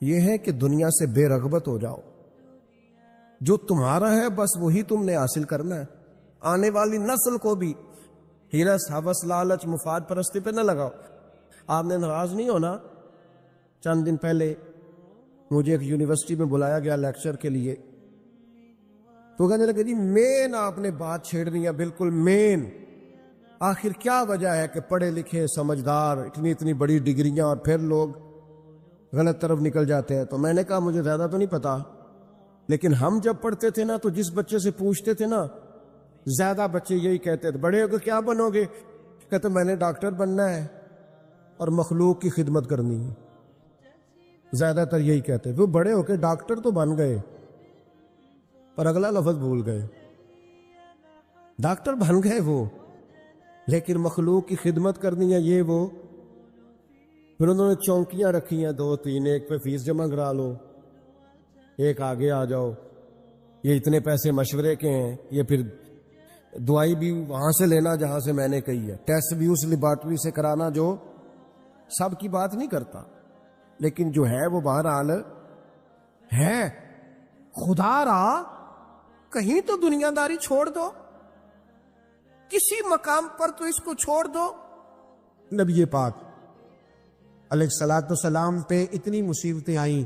B: یہ ہے کہ دنیا سے بے رغبت ہو جاؤ. جو تمہارا ہے بس وہی تم نے حاصل کرنا ہے. آنے والی نسل کو بھی ہرس، ہوس، لالچ، مفاد پرستی پہ نہ لگاؤ. آپ نے ناراض نہیں ہونا، چند دن پہلے مجھے ایک یونیورسٹی میں بلایا گیا لیکچر کے لیے، تو کہنے لگے جی مین آپ نے بات چھیڑ ہے، بالکل مین. آخر کیا وجہ ہے کہ پڑھے لکھے سمجھدار اتنی بڑی ڈگریاں اور پھر لوگ غلط طرف نکل جاتے ہیں؟ تو میں نے کہا مجھے زیادہ تو نہیں پتا، لیکن ہم جب پڑھتے تھے نا تو جس بچے سے پوچھتے تھے نا، زیادہ بچے یہی کہتے تھے بڑے ہو کے کیا بنو گے؟ کہتے میں نے ڈاکٹر بننا ہے اور مخلوق کی خدمت کرنی ہے. زیادہ تر یہی کہتے وہ بڑے ہو کے ڈاکٹر تو بن گئے پر اگلا لفظ بھول گئے. ڈاکٹر بن گئے وہ، لیکن مخلوق کی خدمت کرنی ہے یہ وہ. پھر انہوں نے چونکیاں رکھی ہیں 2-3، ایک پہ فیس جمع کرا لو، ایک آگے آ جاؤ، یہ اتنے پیسے مشورے کے ہیں، یہ پھر دوائی بھی وہاں سے لینا جہاں سے میں نے کہی ہے، ٹیسٹ بھی اس لیبارٹری سے کرانا جو سب کی بات نہیں کرتا، لیکن جو ہے وہ بہرحال ہے. خدا را کہیں تو دنیا داری چھوڑ دو، کسی مقام پر تو اس کو چھوڑ دو. نبی پاک علیہ الصلوۃ والسلام پہ اتنی مصیبتیں آئیں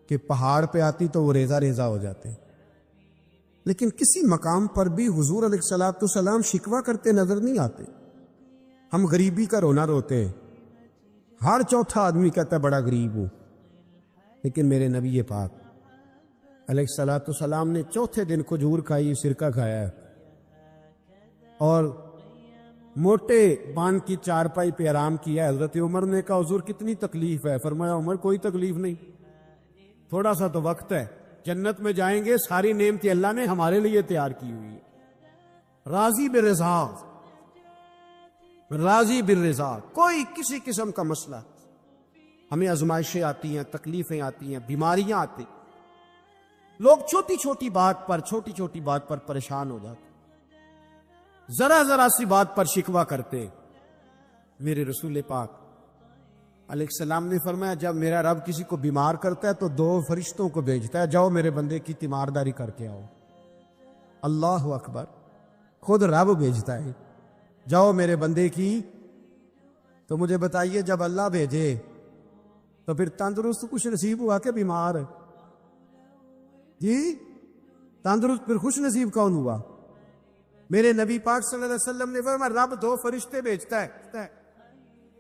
B: کہ پہاڑ پہ آتی تو وہ ریزہ ریزہ ہو جاتے، لیکن کسی مقام پر بھی حضور علیہ الصلوۃ والسلام شکوہ کرتے نظر نہیں آتے. ہم غریبی کا رونا روتے ہیں، ہر چوتھا آدمی کہتا ہے بڑا غریب ہوں، لیکن میرے نبی پاک علیہ الصلوۃ والسلام نے چوتھے دن کھجور کھائی، سرکہ کھایا ہے، اور موٹے بان کی چارپائی پہ آرام کیا. حضرت عمر نے کہا حضور کتنی تکلیف ہے؟ فرمایا عمر کوئی تکلیف نہیں، تھوڑا سا تو وقت ہے، جنت میں جائیں گے، ساری نعمتیں اللہ نے ہمارے لیے تیار کی ہوئی ہے. راضی بالرضا، راضی بالرضا، کوئی کسی قسم کا مسئلہ. ہمیں آزمائشیں آتی ہیں، تکلیفیں آتی ہیں، بیماریاں آتی، لوگ چھوٹی چھوٹی بات پر پریشان ہو جاتے، ذرا سی بات پر شکوہ کرتے. میرے رسول پاک علیہ السلام نے فرمایا جب میرا رب کسی کو بیمار کرتا ہے تو 2 فرشتوں کو بھیجتا ہے، جاؤ میرے بندے کی تیمارداری کر کے آؤ. اللہ اکبر، خود رب بھیجتا ہے، جاؤ میرے بندے کی. تو مجھے بتائیے جب اللہ بھیجے تو پھر تندرست خوش نصیب ہوا کہ بیمار؟ جی تندرست پھر خوش نصیب کون ہوا؟ میرے نبی پاک صلی اللہ علیہ وسلم نے فرمایا رب 2 فرشتے بھیجتا ہے،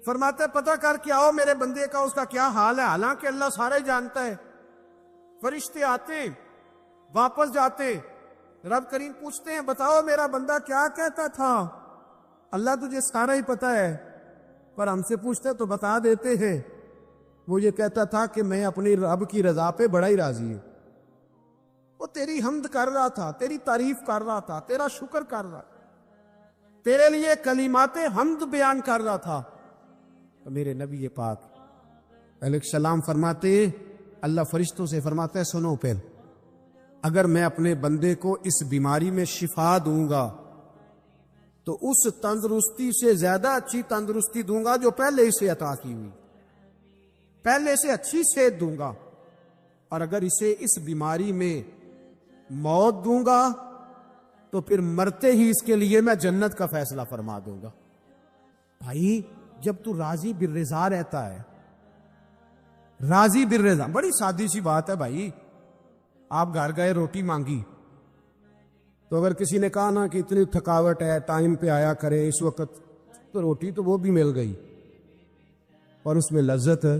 B: فرماتا ہے پتہ کر کے آؤ میرے بندے کا اس کا کیا حال ہے، حالانکہ اللہ سارے جانتا ہے. فرشتے آتے واپس جاتے، رب کریم پوچھتے ہیں بتاؤ میرا بندہ کیا کہتا تھا؟ اللہ تجھے سارا ہی پتہ ہے، پر ہم سے پوچھتے تو بتا دیتے ہیں. وہ یہ کہتا تھا کہ میں اپنی رب کی رضا پہ بڑا ہی راضی ہوں. وہ تیری حمد کر رہا تھا، تیری تعریف کر رہا تھا، تیرا شکر کر رہا تھا، تیرے لیے کلمات حمد بیان کر رہا تھا. تو میرے نبی پاک علیہ السلام فرماتے، اللہ فرشتوں سے فرماتا ہے سنو پہل، اگر میں اپنے بندے کو اس بیماری میں شفا دوں گا تو اس تندرستی سے زیادہ اچھی تندرستی دوں گا جو پہلے اسے عطا کی ہوئی، پہلے سے اچھی صحت دوں گا. اور اگر اسے اس بیماری میں موت دوں گا تو پھر مرتے ہی اس کے لیے میں جنت کا فیصلہ فرما دوں گا. بھائی جب تو راضی بالرضا رہتا ہے، راضی بالرضا، بڑی سادی سی بات ہے بھائی. آپ گھر گئے روٹی مانگی تو اگر کسی نے کہا نا کہ اتنی تھکاوٹ ہے ٹائم پہ آیا کرے اس وقت، تو روٹی تو وہ بھی مل گئی، اور اس میں لذت ہے،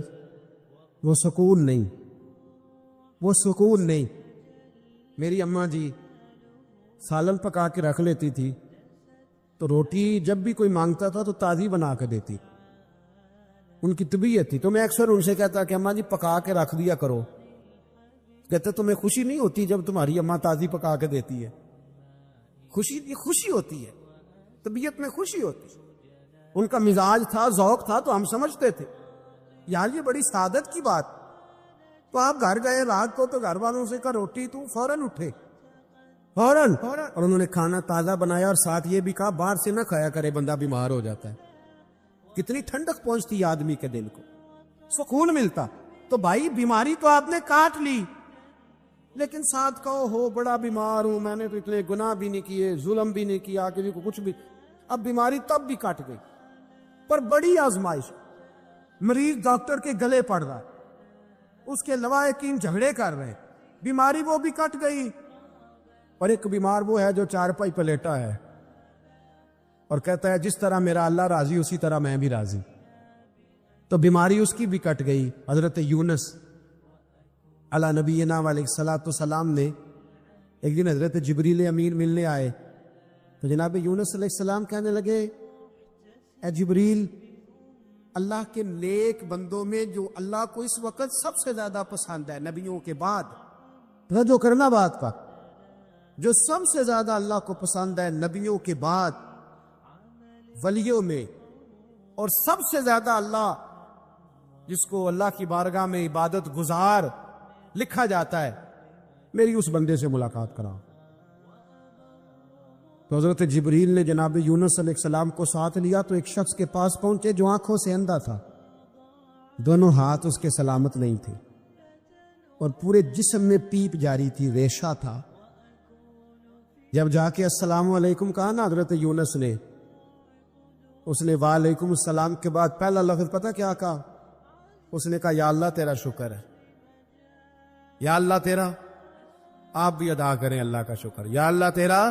B: وہ سکون نہیں، وہ سکون نہیں. میری اماں جی سالن پکا کے رکھ لیتی تھی تو روٹی جب بھی کوئی مانگتا تھا تو تازی بنا کے دیتی، ان کی طبیعت تھی. تو میں اکثر ان سے کہتا کہ اماں جی پکا کے رکھ دیا کرو. کہتے تمہیں خوشی نہیں ہوتی جب تمہاری اماں تازی پکا کے دیتی ہے؟ خوشی ہوتی ہے، طبیعت میں خوشی ہوتی. ان کا مزاج تھا، ذوق تھا، تو ہم سمجھتے تھے یار یہ بڑی سعادت کی بات. تو آپ گھر گئے رات کو تو گھر والوں سے کہا روٹی، تو فوراً اٹھے، فوراً، اور انہوں نے کھانا تازہ بنایا، اور ساتھ یہ بھی کہا باہر سے نہ کھایا کرے بندہ بیمار ہو جاتا ہے. کتنی ٹھنڈک پہنچتی آدمی کے دل کو، سکون ملتا. تو بھائی بیماری تو آپ نے کاٹ لی، لیکن ساتھ کہو ہو بڑا بیمار ہوں، میں نے تو اتنے گناہ بھی نہیں کیے، ظلم بھی نہیں کیا، کسی کو کچھ بھی. اب بیماری تب بھی کٹ گئی، پر بڑی آزمائش. مریض ڈاکٹر کے گلے پڑ رہا ہے، اس کے لواحقین جھگڑے کر رہے ہیں، بیماری وہ بھی کٹ گئی. اور ایک بیمار وہ ہے جو چارپائی پہ لیٹا ہے اور کہتا ہے جس طرح میرا اللہ راضی اسی طرح میں بھی راضی. تو بیماری اس کی بھی کٹ گئی. حضرت یونس علی نبینا علیہ الصلوۃ والسلام نے ایک دن حضرت جبریل امین ملنے آئے تو جناب یونس علیہ السلام کہنے لگے اے جبریل
A: اللہ کے نیک بندوں میں جو اللہ کو اس وقت سب سے زیادہ پسند ہے نبیوں کے بعد، توجہ کرنا بات کا، جو سب سے زیادہ اللہ کو پسند ہے نبیوں کے بعد ولیوں میں، اور سب سے زیادہ اللہ جس کو اللہ کی بارگاہ میں عبادت گزار لکھا جاتا ہے، میری اس بندے سے ملاقات کراؤ۔ تو حضرت جبریل نے جناب یونس علیہ السلام کو ساتھ لیا تو ایک شخص کے پاس پہنچے جو آنکھوں سے اندھا تھا، دونوں ہاتھ اس کے سلامت نہیں تھے اور پورے جسم میں پیپ جاری تھی، ریشہ تھا۔ جب جا کے السلام علیکم کہا نا حضرت یونس نے، اس نے وعلیکم السلام کے بعد پہلا لفظ پتہ کیا کہا؟ اس نے کہا یا اللہ تیرا شکر ہے، یا اللہ تیرا، آپ بھی ادا کریں اللہ کا شکر، یا اللہ تیرا،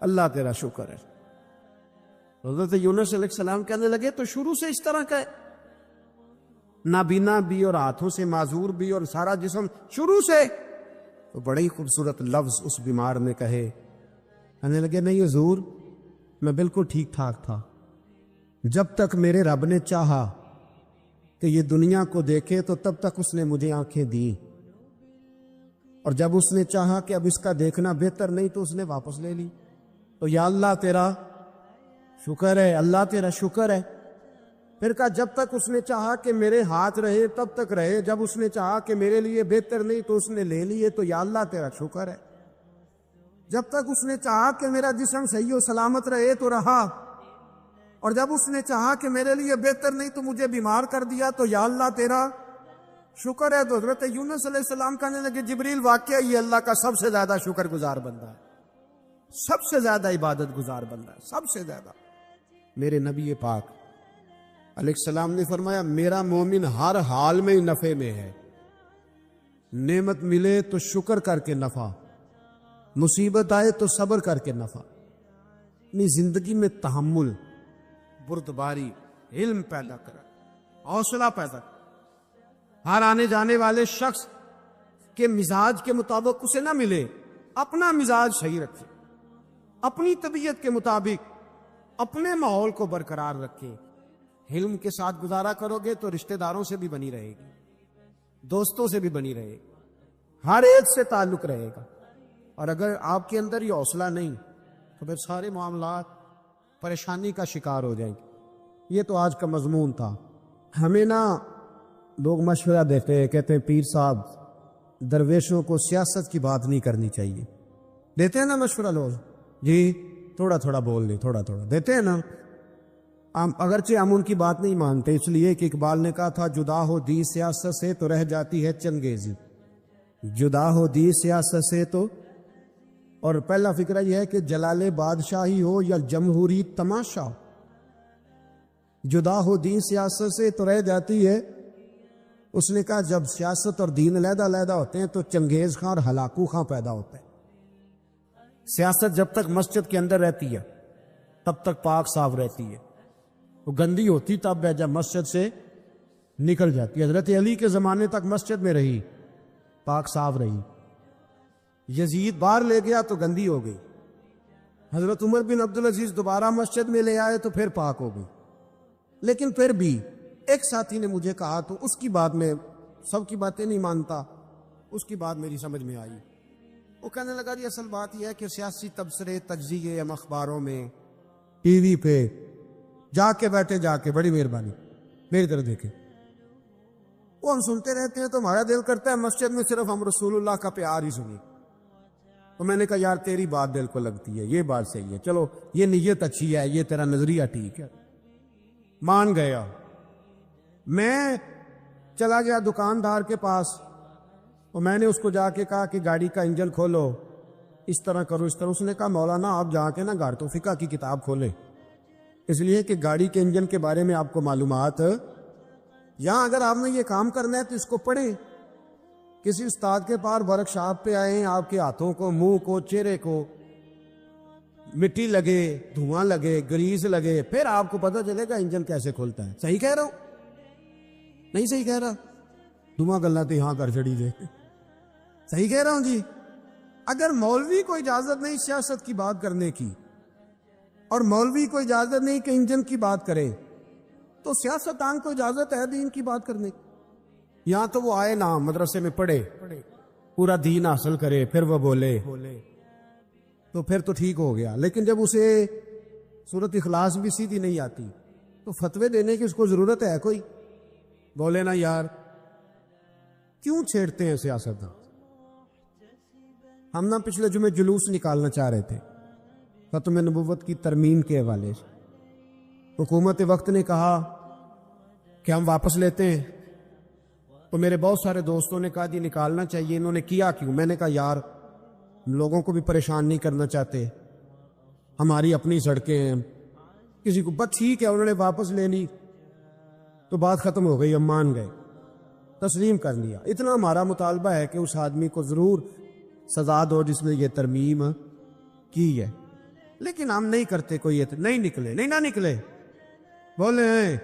A: اللہ تیرا شکر ہے۔ حضرت یونس علیہ السلام کہنے لگے تو شروع سے اس طرح کا ہے، نابینا بھی اور ہاتھوں سے معذور بھی اور سارا جسم شروع سے؟ تو بڑے ہی خوبصورت لفظ اس بیمار نے کہے، کہنے لگے نہیں حضور میں بالکل ٹھیک ٹھاک تھا، جب تک میرے رب نے چاہا کہ یہ دنیا کو دیکھے تو تب تک اس نے مجھے آنکھیں دی، اور جب اس نے چاہا کہ اب اس کا دیکھنا بہتر نہیں تو اس نے واپس لے لی۔ تو یا اللہ تیرا شکر ہے، اللہ تیرا شکر ہے۔ پھر کہا جب تک اس نے چاہا کہ میرے ہاتھ رہے تب تک رہے، جب اس نے چاہا کہ میرے لیے بہتر نہیں تو اس نے لے لیے، تو یا اللہ تیرا شکر ہے۔ جب تک اس نے چاہا کہ میرا جسم صحیح و سلامت رہے تو رہا، اور جب اس نے چاہا کہ میرے لیے بہتر نہیں تو مجھے بیمار کر دیا، تو یا اللہ تیرا شکر ہے۔ تو حضرت یونس علیہ السلام کہنے لگے جبریل واقعہ یہ اللہ کا سب سے زیادہ شکر گزار بندہ ہے، سب سے زیادہ عبادت گزار بندہ ہے، سب سے زیادہ۔ میرے نبی پاک علیہ السلام نے فرمایا میرا مومن ہر حال میں نفع میں ہے، نعمت ملے تو شکر کر کے نفع، مصیبت آئے تو صبر کر کے نفع، اپنی زندگی میں تحمل، بردباری، علم پیدا کرے، حوصلہ پیدا کرے، ہر آنے جانے والے شخص کے مزاج کے مطابق اسے نہ ملے، اپنا مزاج صحیح رکھے، اپنی طبیعت کے مطابق اپنے ماحول کو برقرار رکھے۔ علم کے ساتھ گزارا کرو گے تو رشتہ داروں سے بھی بنی رہے گی، دوستوں سے بھی بنی رہے گی، ہر ایک سے تعلق رہے گا۔ اور اگر آپ کے اندر یہ حوصلہ نہیں تو پھر سارے معاملات پریشانی کا شکار ہو جائیں گے۔ یہ تو آج کا مضمون تھا۔ ہمیں نا لوگ مشورہ دیتے ہیں، کہتے ہیں پیر صاحب درویشوں کو سیاست کی بات نہیں کرنی چاہیے، دیتے ہیں نا مشورہ لوگ، جی تھوڑا تھوڑا بول دیں، تھوڑا تھوڑا دیتے ہیں نا۔ اگرچہ ہم ان کی بات نہیں مانتے، اس لیے کہ اقبال نے کہا تھا جدا ہو دی سیاست سے تو رہ جاتی ہے چنگیزی، جدا ہو دی سیاست سے تو، اور پہلا فکرہ یہ ہے کہ جلال بادشاہی ہو یا جمہوری تماشا، جدا ہو دین سیاست سے تو رہ جاتی ہے۔ اس نے کہا جب سیاست اور دین علیحدہ علیحدہ ہوتے ہیں تو چنگیز خاں اور ہلاکو خاں پیدا ہوتا ہے۔ سیاست جب تک مسجد کے اندر رہتی ہے تب تک پاک صاف رہتی ہے، وہ گندی ہوتی تب ہے جب مسجد سے نکل جاتی ہے۔ حضرت علی کے زمانے تک مسجد میں رہی، پاک صاف رہی، یزید باہر لے گیا تو گندی ہو گئی، حضرت عمر بن عبدالعزیز دوبارہ مسجد میں لے آئے تو پھر پاک ہو گئی۔ لیکن پھر بھی ایک ساتھی نے مجھے کہا تو اس کی بات میں سب کی باتیں نہیں مانتا، اس کی بات میری سمجھ میں آئی۔ وہ کہنے لگا جی اصل بات یہ ہے کہ سیاسی تبصرے تجزیے ہم اخباروں میں ٹی وی پہ جا کے بیٹھے، جا کے بڑی مہربانی میری طرف دیکھیں، وہ ہم سنتے رہتے ہیں تو ہمارا دل کرتا ہے مسجد میں صرف ہم رسول اللہ کا پیار ہی سنیں۔ تو میں نے کہا یار تیری بات دل کو لگتی ہے، یہ بات صحیح ہے، چلو یہ نیت اچھی ہے، یہ تیرا نظریہ ٹھیک ہے، مان گیا۔ میں چلا گیا دکاندار کے پاس اور میں نے اس کو جا کے کہا کہ گاڑی کا انجن کھولو، اس طرح کرو، اس طرح۔ اس نے کہا مولانا آپ جا کے نا گھر تو فقہ کی کتاب کھولے، اس لیے کہ گاڑی کے انجن کے بارے میں آپ کو معلومات، یہاں اگر آپ نے یہ کام کرنا ہے تو اس کو پڑھیں، کسی استاد کے پاس ورک شاپ پہ آئے ہیں، آپ کے ہاتھوں کو، منہ کو، چہرے کو مٹی لگے، دھواں لگے، گریس لگے، پھر آپ کو پتہ چلے گا انجن کیسے کھولتا ہے۔ صحیح کہہ رہا ہوں؟ نہیں صحیح کہہ رہا؟ دھواں گلنا تو یہاں کر چڑی دے، صحیح کہہ رہا ہوں جی؟ اگر مولوی کو اجازت نہیں سیاست کی بات کرنے کی، اور مولوی کو اجازت نہیں کہ انجن کی بات کرے، تو سیاستدان کو اجازت ہے دین کی بات کرنے کی. یہاں تو وہ آئے نا مدرسے میں پڑھے, پورا دین حاصل کرے, پھر وہ بولے تو پھر تو ٹھیک ہو گیا. لیکن جب اسے سورت اخلاص بھی سیدھی نہیں آتی تو فتوے دینے کی اس کو ضرورت ہے کوئی؟ بولے نا یار, کیوں چھیڑتے ہیں سیاست؟ ہم نا پچھلے جمعے جلوس نکالنا چاہ رہے تھے ختم نبوت کی ترمیم کے حوالے سے. حکومت وقت نے کہا کہ ہم واپس لیتے ہیں, تو میرے بہت سارے دوستوں نے کہا جی نکالنا چاہیے. انہوں نے کیا کیوں؟ میں نے کہا یار لوگوں کو بھی پریشان نہیں کرنا چاہتے, ہماری اپنی سڑکیں ہیں, کسی کو بس ٹھیک ہے. انہوں نے واپس لے لی تو بات ختم ہو گئی, ہم مان گئے, تسلیم کر لیا. اتنا ہمارا مطالبہ ہے کہ اس آدمی کو ضرور سزا دو جس نے یہ ترمیم کی ہے. لیکن ہم نہیں کرتے, کوئی نہیں نکلے, نہیں نہ نکلے بولے ہیں.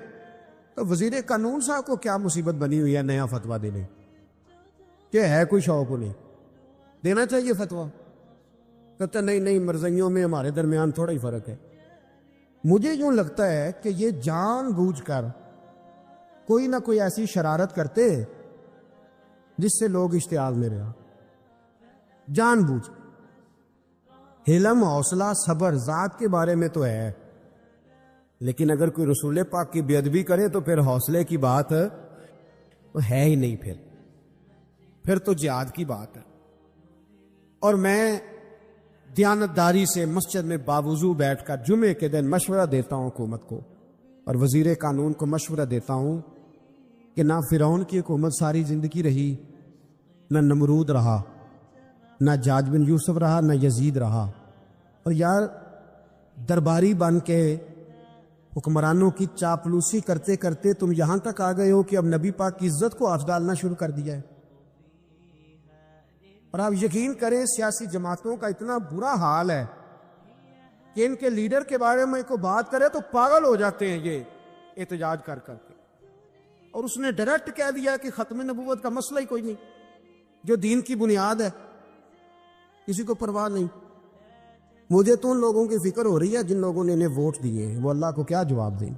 A: تو وزیر قانون صاحب کو کیا مصیبت بنی ہوئی ہے نیا فتویٰ دینے کہ ہے کوئی شوق نہیں دینا چاہیے فتویٰ؟ کہتا نہیں مرضیوں میں ہمارے درمیان تھوڑا ہی فرق ہے. مجھے یوں لگتا ہے کہ یہ جان بوجھ کر کوئی نہ کوئی ایسی شرارت کرتے جس سے لوگ اشتعال میں رہا. جان بوجھ. حلم, حوصلہ, صبر ذات کے بارے میں تو ہے, لیکن اگر کوئی رسول پاک کی بے ادبی کرے تو پھر حوصلے کی بات تو ہے ہی نہیں, پھر تو جہاد کی بات ہے. اور میں دیانتداری سے مسجد میں باوضو بیٹھ کر جمعے کے دن مشورہ دیتا ہوں حکومت کو اور وزیر قانون کو مشورہ دیتا ہوں کہ نہ فرعون کی حکومت ساری زندگی رہی, نہ نمرود رہا, نہ جاج بن یوسف رہا, نہ یزید رہا. اور یار درباری بن کے حکمرانوں کی چاپلوسی کرتے کرتے تم یہاں تک آ گئے ہو کہ اب نبی پاک کی عزت کو ہاتھ ڈالنا شروع کر دیا ہے. اور آپ یقین کریں سیاسی جماعتوں کا اتنا برا حال ہے کہ ان کے لیڈر کے بارے میں کوئی بات کرے تو پاگل ہو جاتے ہیں یہ احتجاج کر کر کے. اور اس نے ڈائریکٹ کہہ دیا کہ ختم نبوت کا مسئلہ ہی کوئی نہیں, جو دین کی بنیاد ہے, کسی کو پرواہ نہیں. مجھے تو ان لوگوں کی فکر ہو رہی ہے جن لوگوں نے انہیں ووٹ دیے ہیں, وہ اللہ کو کیا جواب دیں.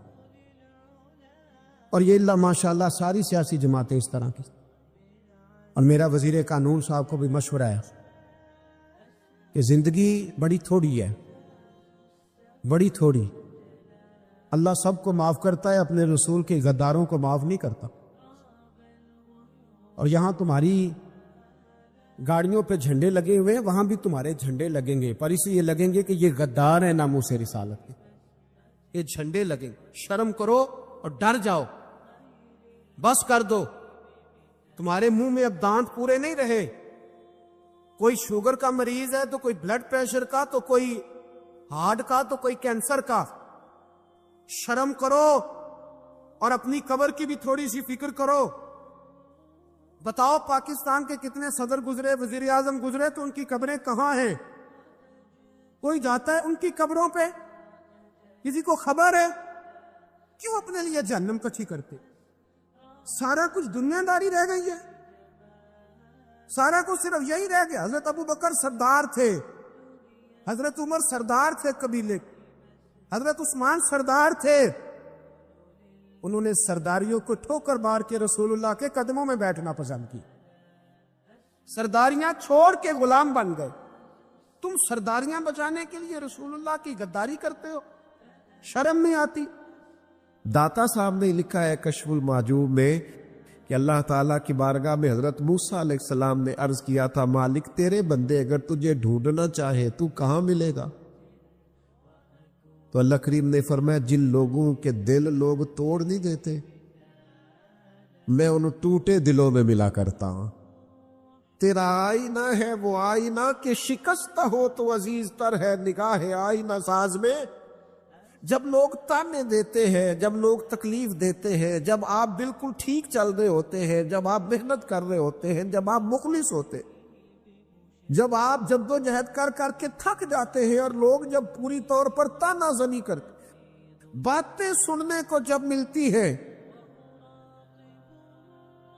A: اور یہ اللہ ماشاءاللہ ساری سیاسی جماعتیں اس طرح کی. اور میرا وزیر قانون صاحب کو بھی مشورہ ہے کہ زندگی بڑی تھوڑی ہے, بڑی تھوڑی. اللہ سب کو معاف کرتا ہے, اپنے رسول کے غداروں کو معاف نہیں کرتا. اور یہاں تمہاری گاڑیوں پہ جھنڈے لگے ہوئے ہیں, وہاں بھی تمہارے جھنڈے لگیں گے, پر اس یہ لگیں گے کہ یہ غدار ہیں ناموس رسالت کے. یہ جھنڈے لگیں. شرم کرو اور ڈر جاؤ, بس کر دو. تمہارے منہ میں اب دانت پورے نہیں رہے. کوئی شوگر کا مریض ہے تو کوئی بلڈ پریشر کا, تو کوئی ہارٹ کا, تو کوئی کینسر کا. شرم کرو اور اپنی قبر کی بھی تھوڑی سی فکر کرو. بتاؤ پاکستان کے کتنے صدر گزرے, وزیر اعظم گزرے, تو ان کی قبریں کہاں ہیں؟ کوئی جاتا ہے ان کی قبروں پہ؟ کسی کو خبر ہے؟ کیوں اپنے لیے جہنم کچھی کرتے؟ سارا کچھ دنیا داری رہ گئی ہے, سارا کچھ صرف یہی رہ گیا. حضرت ابو بکر سردار تھے, حضرت عمر سردار تھے قبیلے, حضرت عثمان سردار تھے. انہوں نے سرداریوں کو ٹھوکر مار کے رسول اللہ کے قدموں میں بیٹھنا پسند کی. سرداریاں چھوڑ کے غلام بن گئے. تم سرداریاں بچانے کے لیے رسول اللہ کی غداری کرتے ہو, شرم نہیں آتی؟
B: داتا صاحب نے لکھا ہے کشف المحجوب میں کہ اللہ تعالیٰ کی بارگاہ میں حضرت موسیٰ علیہ السلام نے عرض کیا تھا, مالک تیرے بندے اگر تجھے ڈھونڈنا چاہے تو کہاں ملے گا؟ تو اللہ کریم نے فرمایا, جن لوگوں کے دل لوگ توڑ نہیں دیتے میں ان ٹوٹے دلوں میں ملا کرتا ہوں. تیرا آئینہ ہے وہ آئینہ کہ شکستہ ہو تو عزیز تر ہے نگاہ آئینہ ساز میں. جب لوگ تانے دیتے ہیں, جب لوگ تکلیف دیتے ہیں, جب آپ بالکل ٹھیک چل رہے ہوتے ہیں, جب آپ محنت کر رہے ہوتے ہیں, جب آپ مخلص ہوتے, جب آپ جدوجہد کر کر کے تھک جاتے ہیں, اور لوگ جب پوری طور پر تانا زنی کرتے, باتیں سننے کو جب ملتی ہے,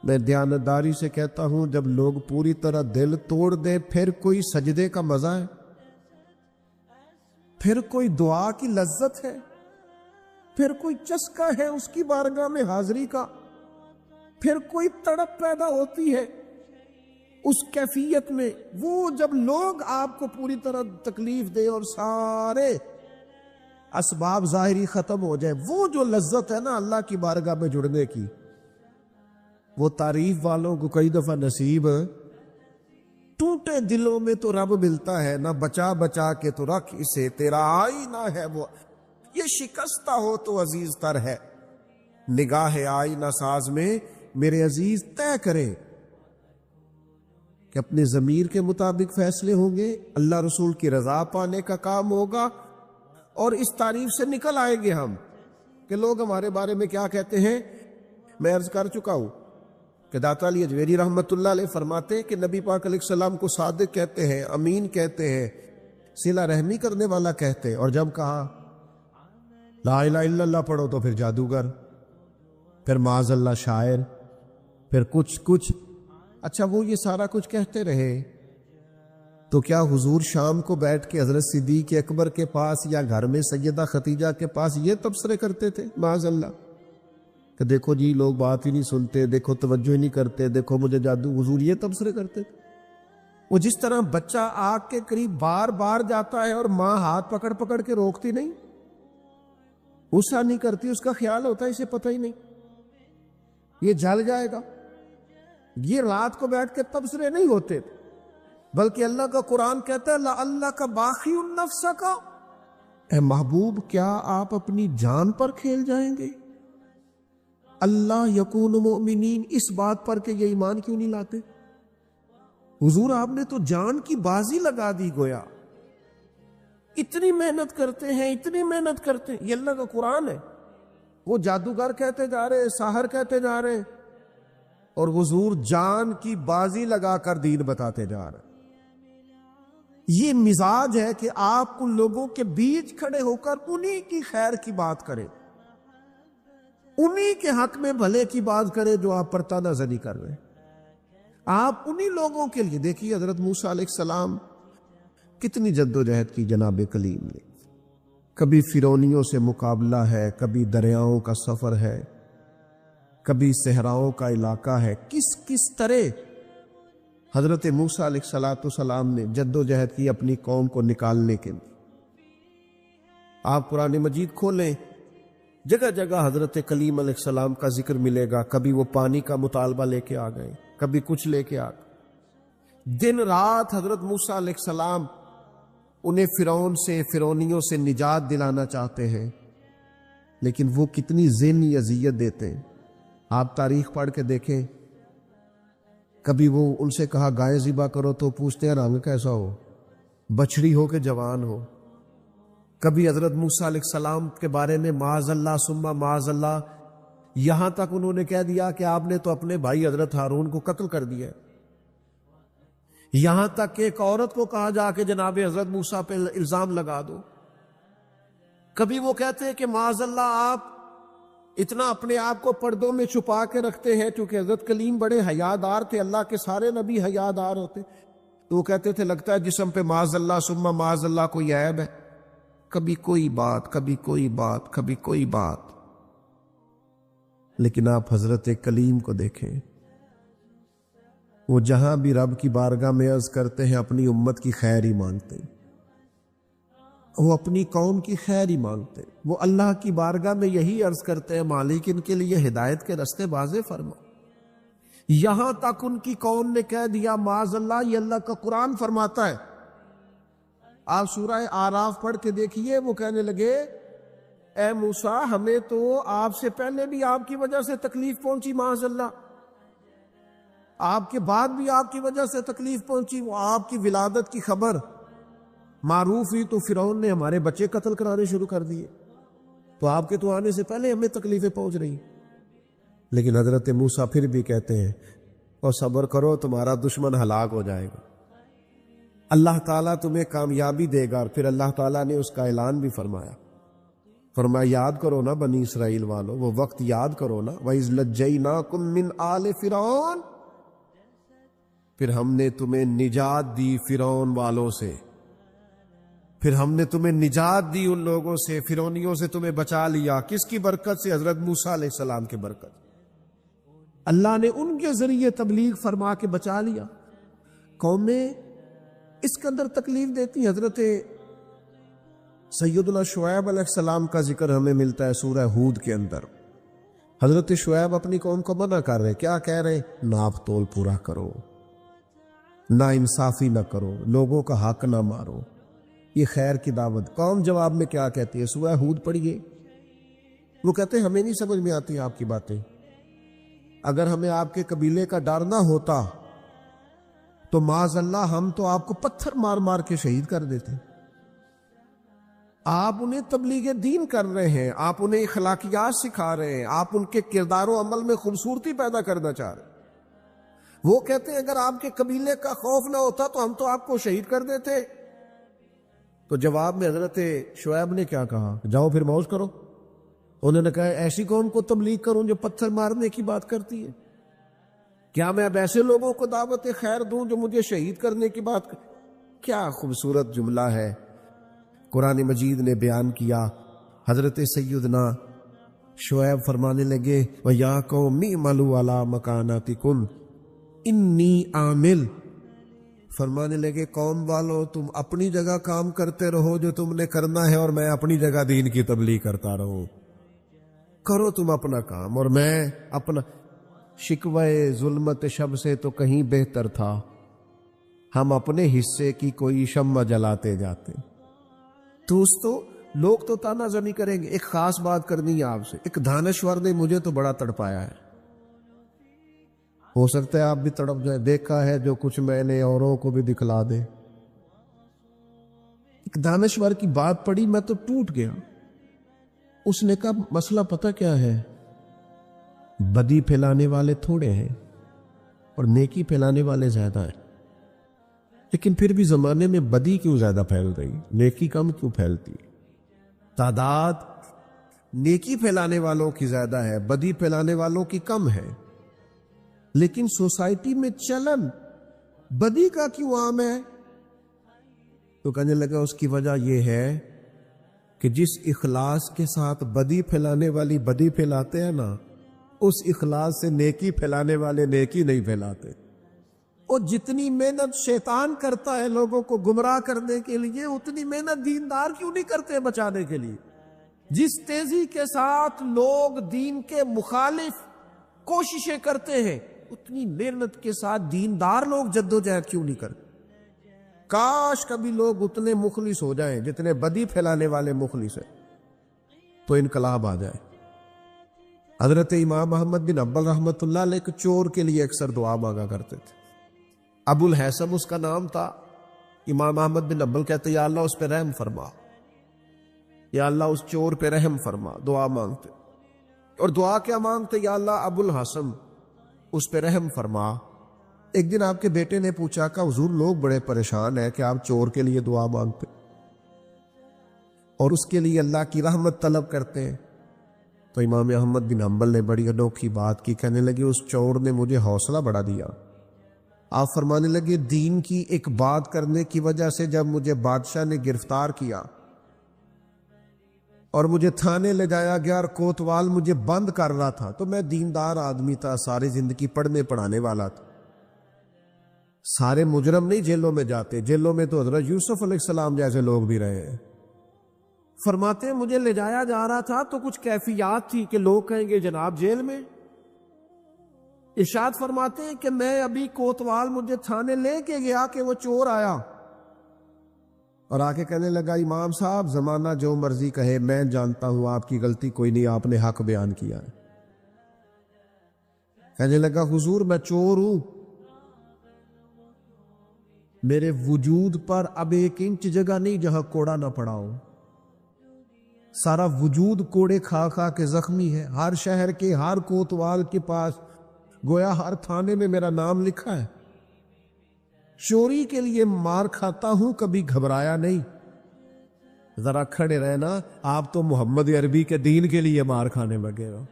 B: میں دیانتداری سے کہتا ہوں جب لوگ پوری طرح دل توڑ دیں پھر کوئی سجدے کا مزہ ہے؟ پھر کوئی دعا کی لذت ہے؟ پھر کوئی چسکا ہے اس کی بارگاہ میں حاضری کا، پھر کوئی تڑپ پیدا ہوتی ہے اس کیفیت میں، وہ جب لوگ آپ کو پوری طرح تکلیف دے اور سارے اسباب ظاہری ختم ہو جائے، وہ جو لذت ہے نا اللہ کی بارگاہ میں جڑنے کی، وہ تعریف والوں کو کئی دفعہ نصیب۔ ٹوٹے دلوں میں تو رب ملتا ہے، نہ بچا بچا کے تو رکھ اسے، تیرا آئینہ ہے وہ، یہ شکستہ ہو تو عزیز تر ہے، نگاہ آئینہ ساز میں میرے عزیز طے کرے کہ اپنے ضمیر کے مطابق فیصلے ہوں گے، اللہ رسول کی رضا پانے کا کام ہوگا، اور اس تعریف سے نکل آئیں گے ہم کہ لوگ ہمارے بارے میں کیا کہتے ہیں۔ میں عرض کر چکا ہوں کہ داتا علی اجویری رحمت اللہ علیہ فرماتے کہ نبی پاک علیہ السلام کو صادق کہتے ہیں، امین کہتے ہیں، صلہ رحمی کرنے والا کہتے ہیں، اور جب کہا لا الہ الا اللہ پڑھو تو پھر جادوگر، پھر معاذ اللہ شاعر، پھر کچھ۔ اچھا وہ یہ سارا کچھ کہتے رہے تو کیا حضور شام کو بیٹھ کے حضرت صدیق اکبر کے پاس یا گھر میں سیدہ ختیجہ کے پاس یہ تبصرے کرتے تھے معاذ اللہ کہ دیکھو جی لوگ بات ہی نہیں سنتے، دیکھو توجہ ہی نہیں کرتے، دیکھو مجھے جادو؟ حضور یہ تبصرے کرتے تھے؟ وہ جس طرح بچہ آگ کے قریب بار بار جاتا ہے اور ماں ہاتھ پکڑ پکڑ کے روکتی نہیں، غصہ نہیں کرتی، اس کا خیال ہوتا ہے اسے پتہ ہی نہیں یہ جل جائے گا، یہ رات کو بیٹھ کے تبصرے نہیں ہوتے تھے، بلکہ اللہ کا قرآن کہتا ہے اللہ کا باقی النفس کا، اے محبوب کیا آپ اپنی جان پر کھیل جائیں گے؟ اللہ یکون مؤمنین، اس بات پر کہ یہ ایمان کیوں نہیں لاتے؟ حضور آپ نے تو جان کی بازی لگا دی گویا، اتنی محنت کرتے ہیں، اتنی محنت کرتے ہیں، یہ اللہ کا قرآن ہے، وہ جادوگر کہتے جا رہے، ساحر کہتے جا رہے، اور حضور جان کی بازی لگا کر دین بتاتے جا رہے۔ یہ مزاج ہے کہ آپ ان لوگوں کے بیچ کھڑے ہو کر انہی کی خیر کی بات کریں، انہی کے حق میں بھلے کی بات کریں جو آپ پر تانا زنی کر رہے ہیں۔ آپ انہی لوگوں کے لیے دیکھیے حضرت موسیٰ علیہ السلام کتنی جد و جہد کی جناب کلیم نے، کبھی فرعونیوں سے مقابلہ ہے، کبھی دریاؤں کا سفر ہے، کبھی صحراؤں کا علاقہ ہے، کس طرح حضرت موسیٰ علیہ السلام نے جد و جہد کی اپنی قوم کو نکالنے کے لیے۔ آپ قرآن مجید کھولیں، جگہ جگہ حضرت کلیم علیہ السلام کا ذکر ملے گا، کبھی وہ پانی کا مطالبہ لے کے آ گئے، کبھی کچھ لے کے آ گئے، دن رات حضرت موسیٰ علیہ السلام انہیں فرعونیوں سے نجات دلانا چاہتے ہیں، لیکن وہ کتنی ذہنی اذیت دیتے ہیں۔ آپ تاریخ پڑھ کے دیکھیں، کبھی وہ ان سے کہا گائے ذبح کرو تو پوچھتے ہیں رنگ کیسا ہو، بچڑی ہو کہ جوان ہو۔ کبھی حضرت موسیٰ علیہ السلام کے بارے میں معاذ اللہ ثم معاذ اللہ، یہاں تک انہوں نے کہہ دیا کہ آپ نے تو اپنے بھائی حضرت ہارون کو قتل کر دیا، یہاں تک کہ ایک عورت کو کہا جا کے جناب حضرت موسیٰ پہ الزام لگا دو۔ کبھی وہ کہتے ہیں کہ معاذ اللہ آپ اتنا اپنے آپ کو پردوں میں چھپا کے رکھتے ہیں، چونکہ حضرت کلیم بڑے حیادار تھے، اللہ کے سارے نبی حیادار ہوتے، تو وہ کہتے تھے لگتا ہے جسم پہ معاذ اللہ ثم معاذ اللہ کوئی عیب ہے، کبھی کوئی بات، کبھی کوئی بات، کبھی کوئی بات۔ لیکن آپ حضرت کلیم کو دیکھیں، وہ جہاں بھی رب کی بارگاہ میں عرض کرتے ہیں اپنی امت کی خیر ہی مانگتے ہیں، وہ اپنی قوم کی خیر ہی مانگتے ہیں، وہ اللہ کی بارگاہ میں یہی عرض کرتے ہیں مالک ان کے لیے ہدایت کے رستے واضح فرما۔ یہاں تک ان کی قوم نے کہہ دیا معاذ اللہ، یہ اللہ کا قرآن فرماتا ہے، آپ سورہ آراف پڑھ کے دیکھیے، وہ کہنے لگے اے موسیٰ ہمیں تو آپ سے پہلے بھی آپ کی وجہ سے تکلیف پہنچی، معاذ اللہ آپ کے بعد بھی آپ کی وجہ سے تکلیف پہنچی، وہ آپ کی ولادت کی خبر معروف ہوئی تو فرعون نے ہمارے بچے قتل کرانے شروع کر دیے، تو آپ کے تو آنے سے پہلے ہمیں تکلیفیں پہنچ رہی۔ لیکن حضرت موسیٰ پھر بھی کہتے ہیں اور صبر کرو تمہارا دشمن ہلاک ہو جائے گا، اللہ تعالیٰ تمہیں کامیابی دے گا۔ اور پھر اللہ تعالیٰ نے اس کا اعلان بھی فرمایا یاد کرو نا بنی اسرائیل والو، وہ وقت یاد کرو نا، وَإِذْ نَجَّيْنَاكُمْ مِنْ آلِ فِرْعَوْنَ، پھر ہم نے تمہیں نجات دی فرعون والوں سے، پھر ہم نے تمہیں نجات دی ان لوگوں سے، فرعونیوں سے تمہیں بچا لیا. کس کی برکت سے؟ حضرت موسیٰ علیہ السلام کی برکت. اللہ نے ان کے ذریعے تبلیغ فرما کے بچا لیا. قومیں اس کے اندر تکلیف دیتی. حضرت سیدنا شعیب علیہ السلام کا ذکر ہمیں ملتا ہے سورہ ہود کے اندر. حضرت شعیب اپنی قوم کو منع کر رہے. کیا کہہ رہے؟ ناپ تول پورا کرو، نا انصافی نہ کرو، لوگوں کا حق نہ مارو، یہ خیر کی دعوت. قوم جواب میں کیا کہتی ہے؟ سورہ ہود پڑھیے. وہ کہتے ہیں ہمیں نہیں سمجھ میں آتی آپ کی باتیں. اگر ہمیں آپ کے قبیلے کا ڈر نہ ہوتا تو معاذ اللہ ہم تو آپ کو پتھر مار مار کے شہید کر دیتے. آپ انہیں تبلیغ دین کر رہے ہیں، آپ انہیں اخلاقیات سکھا رہے ہیں، آپ ان کے کردار و عمل میں خوبصورتی پیدا کرنا چاہ رہے ہیں. وہ کہتے ہیں اگر آپ کے قبیلے کا خوف نہ ہوتا تو ہم تو آپ کو شہید کر دیتے. تو جواب میں حضرت شعیب نے کیا کہا؟ جاؤ پھر موج کرو. انہوں نے کہا ایسی قوم کو تبلیغ کروں جو پتھر مارنے کی بات کرتی ہے؟ کیا میں اب ایسے لوگوں کو دعوت خیر دوں جو مجھے شہید کرنے کی بات کیا خوبصورت جملہ ہے قرآن مجید نے بیان کیا. حضرت سیدنا شعیب فرمانے لگے وَيَا قَوْمِ اعْمَلُوا عَلَىٰ مَكَانَتِكُمْ إِنِّي عَامِلٌ. فرمانے لگے قوم والو تم اپنی جگہ کام کرتے رہو جو تم نے کرنا ہے، اور میں اپنی جگہ دین کی تبلیغ کرتا رہوں. کرو تم اپنا کام اور میں اپنا. شکوہ ظلمت شب سے تو کہیں بہتر تھا ہم اپنے حصے کی کوئی شمع جلاتے جاتے. دوستو لوگ تو تانا زنی کریں گے. ایک خاص بات کرنی ہے آپ سے. ایک دانشور نے مجھے تو بڑا تڑپایا ہے، ہو سکتا ہے آپ بھی تڑپ جائیں. دیکھا ہے جو کچھ میں نے اوروں کو بھی دکھلا دے. ایک دانشور کی بات پڑھی میں تو ٹوٹ گیا. اس نے کہا مسئلہ پتہ کیا ہے؟ بدی پھیلانے والے تھوڑے ہیں اور نیکی پھیلانے والے زیادہ ہیں. لیکن پھر بھی زمانے میں بدی کیوں زیادہ پھیل رہی، نیکی کم کیوں پھیلتی؟ تعداد نیکی پھیلانے والوں کی زیادہ ہے، بدی پھیلانے والوں کی کم ہے. لیکن سوسائٹی میں چلن بدی کا کیوں عام ہے؟ تو کہنے لگا اس کی وجہ یہ ہے کہ جس اخلاص کے ساتھ بدی پھیلانے والی بدی پھیلاتے ہیں نا، اس اخلاص سے نیکی پھیلانے والے نیکی نہیں پھیلاتے. اور جتنی محنت شیطان کرتا ہے لوگوں کو گمراہ کرنے کے لیے، اتنی محنت دیندار کیوں نہیں کرتے بچانے کے لیے؟ جس تیزی کے ساتھ لوگ دین کے مخالف کوششیں کرتے ہیں، اتنی محنت کے ساتھ دیندار لوگ جدوجہد کیوں نہیں کرتے؟ کاش کبھی لوگ اتنے مخلص ہو جائیں جتنے بدی پھیلانے والے مخلص ہیں، تو انقلاب آ جائے. حضرت امام محمد بن حنبل رحمۃ اللہ علیہ ایک چور کے لیے اکثر دعا مانگا کرتے تھے. ابو الحسن اس کا نام تھا. امام احمد بن حنبل کہتے یا اللہ اس پہ رحم فرما، یا اللہ اس چور پہ رحم فرما. دعا مانگتے اور دعا کیا مانگتے؟ یا اللہ ابو الحسن اس پہ رحم فرما. ایک دن آپ کے بیٹے نے پوچھا کہ حضور لوگ بڑے پریشان ہیں کہ آپ چور کے لیے دعا مانگتے اور اس کے لیے اللہ کی رحمت طلب کرتے ہیں. تو امام احمد بن حنبل نے بڑی انوکھی بات کی. کہنے لگے اس چور نے مجھے حوصلہ بڑھا دیا. آپ فرمانے لگے دین کی ایک بات کرنے کی وجہ سے جب مجھے بادشاہ نے گرفتار کیا اور مجھے تھانے لے جایا گیا اور کوتوال مجھے بند کر رہا تھا، تو میں دیندار آدمی تھا، ساری زندگی پڑھنے پڑھانے والا تھا. سارے مجرم نہیں جیلوں میں جاتے، جیلوں میں تو حضرت یوسف علیہ السلام جیسے لوگ بھی رہے ہیں. فرماتے ہیں مجھے لے جایا جا رہا تھا تو کچھ کیفیات تھی کہ لوگ کہیں گے جناب جیل میں. ارشاد فرماتے ہیں کہ میں ابھی کوتوال مجھے تھانے لے کے گیا کہ وہ چور آیا اور آ کے کہنے لگا امام صاحب زمانہ جو مرضی کہے میں جانتا ہوں آپ کی غلطی کوئی نہیں، آپ نے حق بیان کیا ہے. کہنے لگا حضور میں چور ہوں، میرے وجود پر اب 1 انچ جگہ نہیں جہاں کوڑا نہ پڑا ہو. سارا وجود کوڑے کھا کھا کے زخمی ہے. ہر شہر کے ہر کوتوال کے پاس گویا ہر تھانے میں میرا نام لکھا ہے. چوری کے لیے مار کھاتا ہوں، کبھی گھبرایا نہیں. ذرا کھڑے رہنا، آپ تو محمد عربی کے دین کے لیے مار کھانے لگے ہو.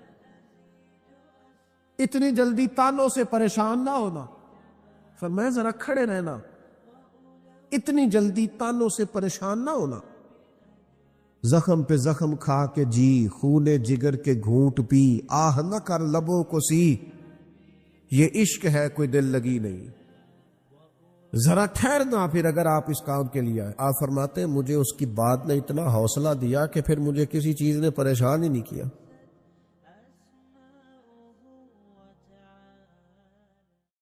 B: اتنی جلدی تانوں سے پریشان نہ ہونا. فرمایا ذرا کھڑے رہنا. اتنی جلدی تانوں سے پریشان نہ ہونا. زخم پہ زخم کھا کے جی، خون جگر کے گھونٹ پی، آہ نہ کر لبوں کو سی، یہ عشق ہے کوئی دل لگی نہیں. ذرا ٹھہرنا پھر اگر آپ اس کام کے لیے آئے. آپ فرماتے ہیں مجھے اس کی بات نے اتنا حوصلہ دیا کہ پھر مجھے کسی چیز نے پریشان ہی نہیں کیا.